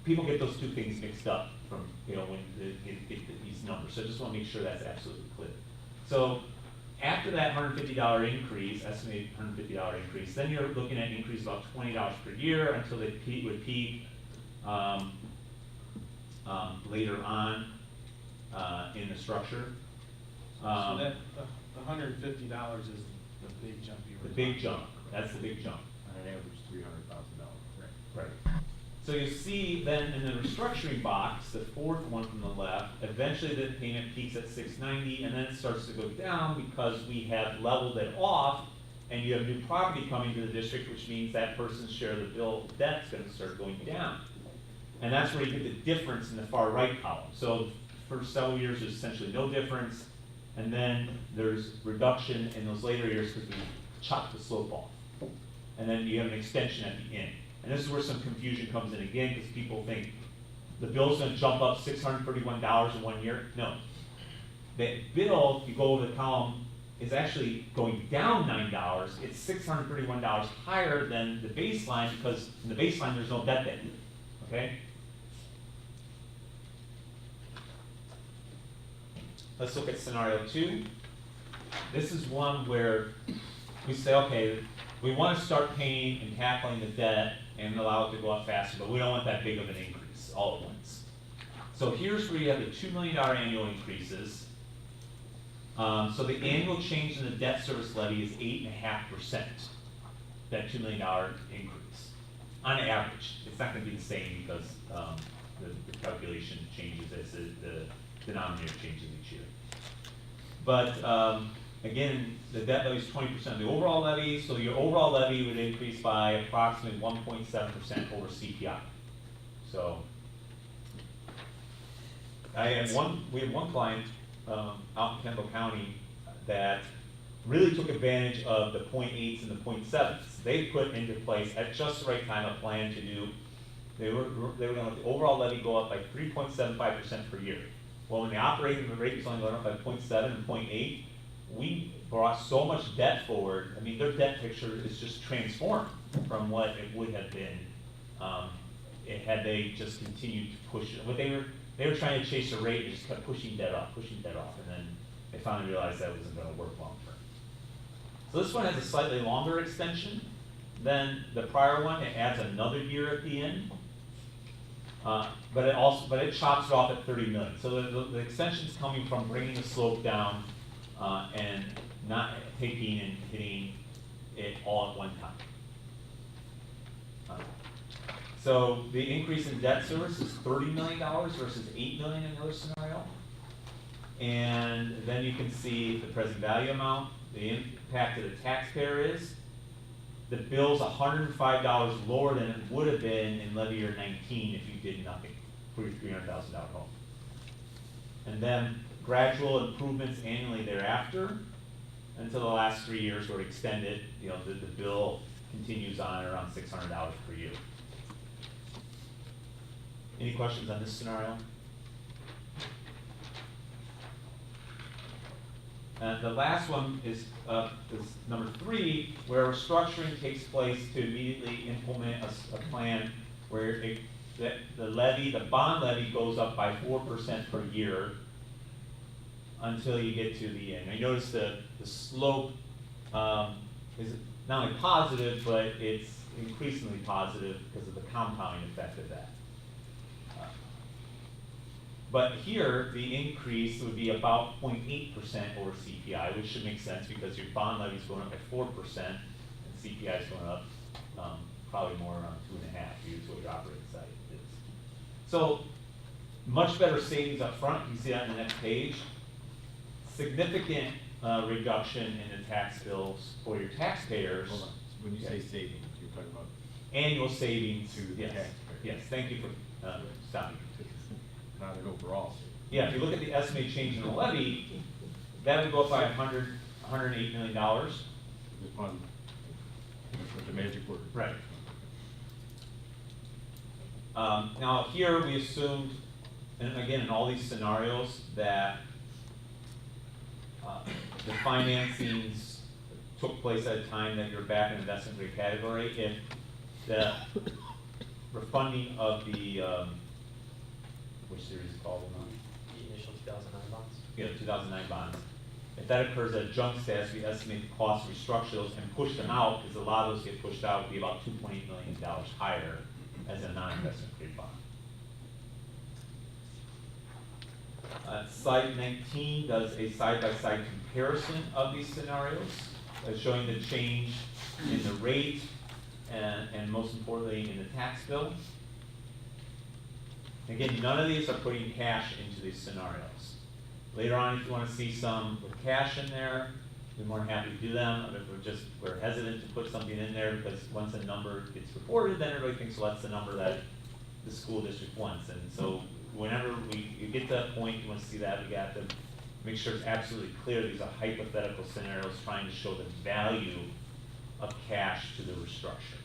People get those two things mixed up from, when they get these numbers. So I just want to make sure that's absolutely clear. So after that $150 increase, estimated $150 increase, then you're looking at an increase of about $20 per year until they would peak later on in the structure. So that the $150 is the big jump you were The big jump. That's the big jump. On an average, $300,000. Right. So you see then in the restructuring box, the fourth one from the left, eventually the payment peaks at $690, and then it starts to go down because we have leveled it off, and you have new property coming to the district, which means that person's share of the bill debt is going to start going down. And that's where you get the difference in the far right column. So for several years, there's essentially no difference, and then there's reduction in those later years because we chopped the slope off. And then you have an extension at the end. And this is where some confusion comes in again, because people think the bill's going to jump up $631 in 1 year. No. The bill, if you go over the column, is actually going down $9. It's $631 higher than the baseline, because in the baseline there's no debt then. Okay? Let's look at scenario 2. This is one where we say, okay, we want to start paying and tackling the debt and allow it to go up faster, but we don't want that big of an increase all at once. So here's where you have the $2 million annual increases. So the annual change in the debt service levy is 8.5%, that $2 million increase, on average. It's not going to be the same because the calculation changes as the denominator changes each year. But again, the debt levy is 20% of the overall levy, so your overall levy would increase by approximately 1.7% over CPI. So we have one client out in Kendall County that really took advantage of the 0.8s and the 0.7s. They put into place at just the right time a plan to do. They were going to let the overall levy go up by 3.75% per year. Well, when the operating rate was only going up by 0.7 and 0.8, we brought so much debt forward. I mean, their debt picture is just transformed from what it would have been had they just continued to push it. What they were trying to chase a rate and just kept pushing debt off, and then they finally realized that wasn't going to work long term. So this one has a slightly longer extension. then the prior one, it adds another year at the end. But it chops it off at 30 million. So the extension's coming from bringing the slope down and not taking and hitting it all at one time. So the increase in debt service is $30 million versus $8 million in the other scenario. And then you can see the present value amount, the impact to the taxpayer is. The bill's $105 lower than it would have been in levy year 19 if you did nothing for your $300,000 home. And then gradual improvements annually thereafter until the last 3 years were extended. You know, the bill continues on around $600 per year. Any questions on this scenario? And the last one is number 3, where restructuring takes place to immediately implement a plan where the bond levy goes up by 4% per year until you get to the end. Now you notice the slope is not only positive, but it's increasingly positive because of the compounding effect of that. But here, the increase would be about 0.8% over CPI, which should make sense because your bond levy is going up by 4%, and CPI is going up probably more around 2.5%, is what your operating side is. So, much better savings up front. You see that in the next page. Significant reduction in the tax bills for your taxpayers. Hold on. When you say savings, you're talking about annual savings to the yes. taxpayer. Yes, thank you for stopping. Not an overall savings. Yeah, if you look at the estimated change in the levy, that would go up by $108 million. This one, with the magic word. Right. Now here we assumed, and again in all these scenarios, that the financings took place at a time that you're back in investment grade category. If the refunding of the which series is called? The initial 2009 bonds? Yeah, 2009 bonds. If that occurs at junk status, we estimate the cost to restructure those and push them out, because a lot of those get pushed out, would be about $2.8 million higher as a non-investment grade bond. Slide 19 does a side-by-side comparison of these scenarios, showing the change in the rate and most importantly in the tax bill. Again, none of these are putting cash into these scenarios. Later on, if you want to see some with cash in there, we're more than happy to do them. If we're hesitant to put something in there because once a number gets reported, then everybody thinks, well, that's the number that the school district wants. And so whenever you get to that point, you want to see that, we got to make sure it's absolutely clear these are hypothetical scenarios trying to show the value of cash to the restructure.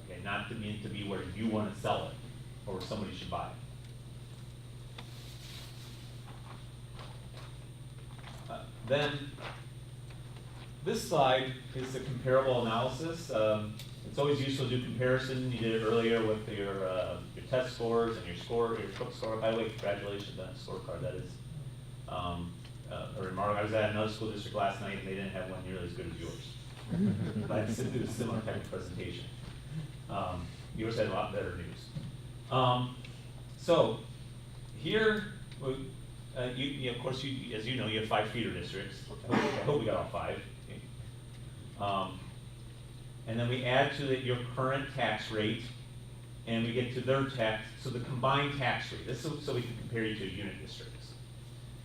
Okay, not to be where you want to sell it or where somebody should buy it. Then, this slide is a comparable analysis. It's always useful to do comparison. You did it earlier with your test scores and your book score. By the way, congratulations on the scorecard. That is a remark. I was at another school district last night and they didn't have one nearly as good as yours. But it's a similar type of presentation. Yours had a lot better news. So, here, of course, as you know, you have 5 feeder districts. I hope we got all 5. And then we add to your current tax rate, and we get to their tax, so the combined tax rate. This is so we can compare you to unit districts.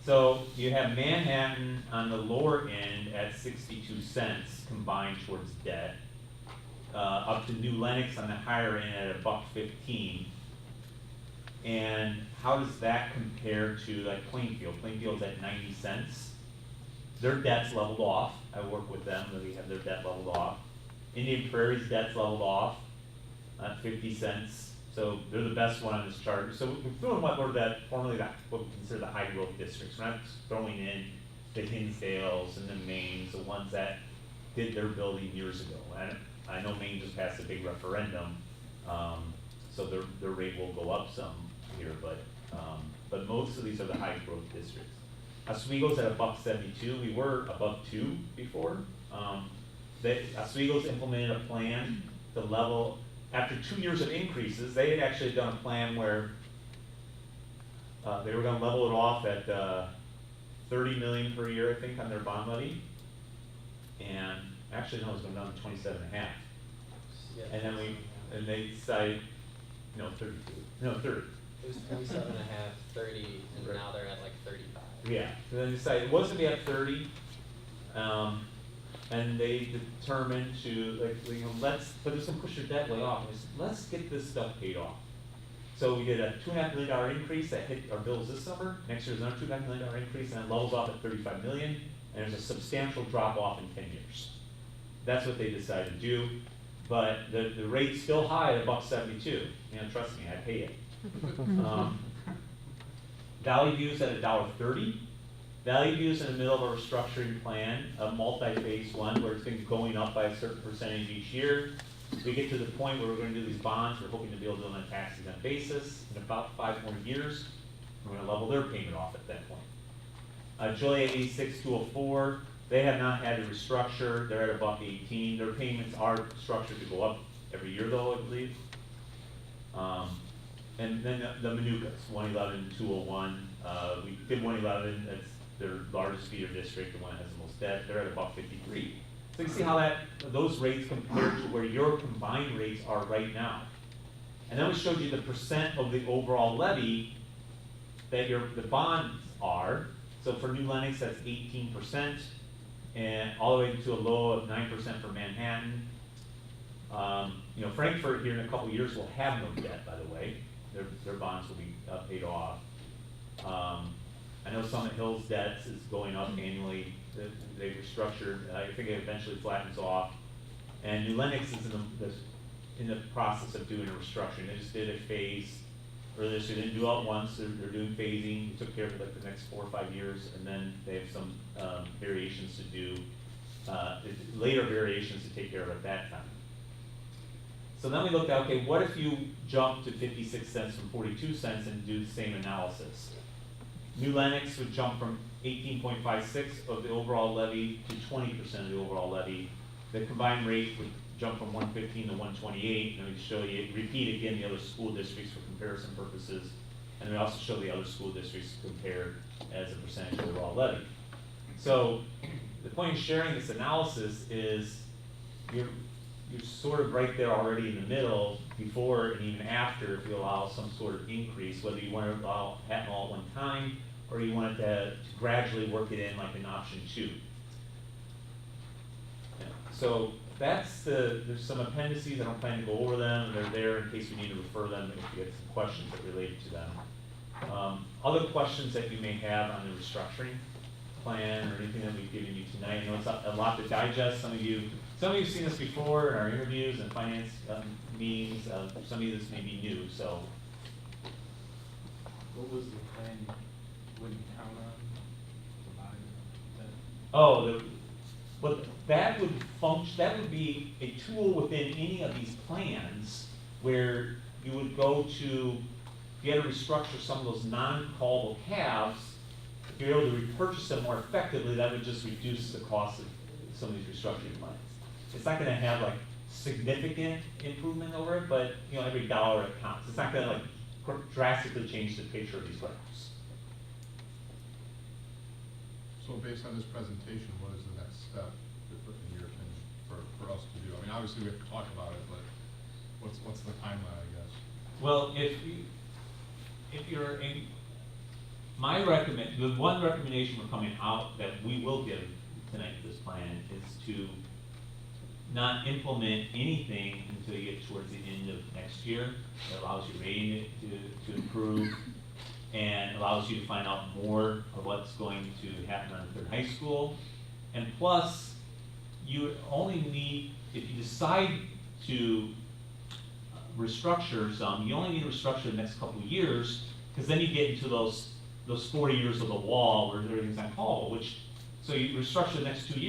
So you have Manhattan on the lower end at 62 cents combined towards debt, up to New Lenox on the higher end at $1.15. And how does that compare to like Plainfield? Plainfield's at 90 cents. Their debt's leveled off. I work with them, they have their debt leveled off. Indian Prairie's debt's leveled off at 50 cents. So they're the best one on this chart. So we're doing what we consider the high growth districts. We're not throwing in the Hinsdales and the Maines, the ones that did their building years ago. I know Maine just passed a big referendum, so their rate will go up some here, but most of these are the high growth districts. Oswego's at $1.72. We were above 2 before. Oswego's implemented a plan to level, after 2 years of increases, they had actually done a plan where they were gonna level it off at 30 million per year, I think, on their bond levy. And actually, no, it was going down to 27.5. Yeah, And then and they decided, no, 32, no, 30. It was 27 and a half, 30, and now they're at like 35. Yeah, so then they decided it wasn't gonna be at 30, and they determined to, like, but it's gonna push your debt way off. And they said, let's get this stuff paid off. So we did a $2.5 million increase that hit our bills this summer. Next year's another $2.5 million increase, and it levels off at 35 million, and there's a substantial drop off in 10 years. That's what they decided to do, but the rate's still high at $1.72. You know, trust me, I pay it. Valley View's at $1.30. Valley View's in the middle of a restructuring plan, a multi-phase one, where it's been going up by a certain percentage each year. We get to the point where we're going to do these bonds, we're hoping to be able to do them on a tax-exempt basis. In about 5 more years, we're going to level their payment off at that point. Joliet 86-204, they have not had to restructure. They're at $1.18. Their payments are structured to go up every year, though, I believe. And then the Manukas, 111-201. We did 111, that's their largest feeder district, the one that has the most debt. They're at $1.53. So you see how those rates compare to where your combined rates are right now. And then we showed you the percent of the overall levy that the bonds are. So for New Lenox, that's 18%, and all the way to a low of 9% for Manhattan. You know, Frankfurt here in a couple of years will have no debt, by the way. Their bonds will be paid off. I know Summit Hill's debts is going up annually. They've restructured. I think it eventually flattens off. And New Lenox is in the process of doing a restructuring. They just did a phase earlier this year. They didn't do it all at once. They're doing phasing. They took care of it like the next 4 or 5 years, and then they have some variations to do, later variations to take care of at that time. So then we looked at, okay, what if you jump to 56 cents from 42 cents and do the same analysis? New Lenox would jump from 18.56 of the overall levy to 20% of the overall levy. The combined rate would jump from 115 to 128, and we show you, repeat again the other school districts for comparison purposes, and we also show the other school districts compared as a percentage of the overall levy. So the point of sharing this analysis is you're sort of right there already in the middle, before and even after, if you allow some sort of increase, whether you want to allow happen all at one time, or you want to gradually work it in like an option 2. Yeah. So there's some appendices, I don't plan to go over them, they're there in case we need to refer them if you get some questions that related to them. Other questions that you may have on the restructuring plan or anything that we've given you tonight. I know it's a lot to digest. Some of you have seen this before in our interviews and finance meetings. Some of you this may be new. So, What was the plan you wouldn't count on? That would function. That would be a tool within any of these plans where you would go to, if you had to restructure some of those non-callable halves, if you're able to repurchase them more effectively, that would just reduce the cost of some of these restructuring plans. It's not going to have like significant improvement over it, but you know, every dollar it counts. It's not going to like drastically change the picture of these graphs. So based on this presentation, what is the next step, in your opinion, for us to do? I mean, obviously we have to talk about it, but what's the timeline, I guess? Well, if you're in, the one recommendation we're coming out that we will give tonight for this plan is to not implement anything until you get towards the end of next year. That allows your rating to improve and allows you to find out more of what's going to happen on third high school. And plus, you only need, if you decide to restructure some, you only need to restructure the next couple of years, because then you get into those 40 years of the wall where everything's uncallable, so you restructure the next 2 years.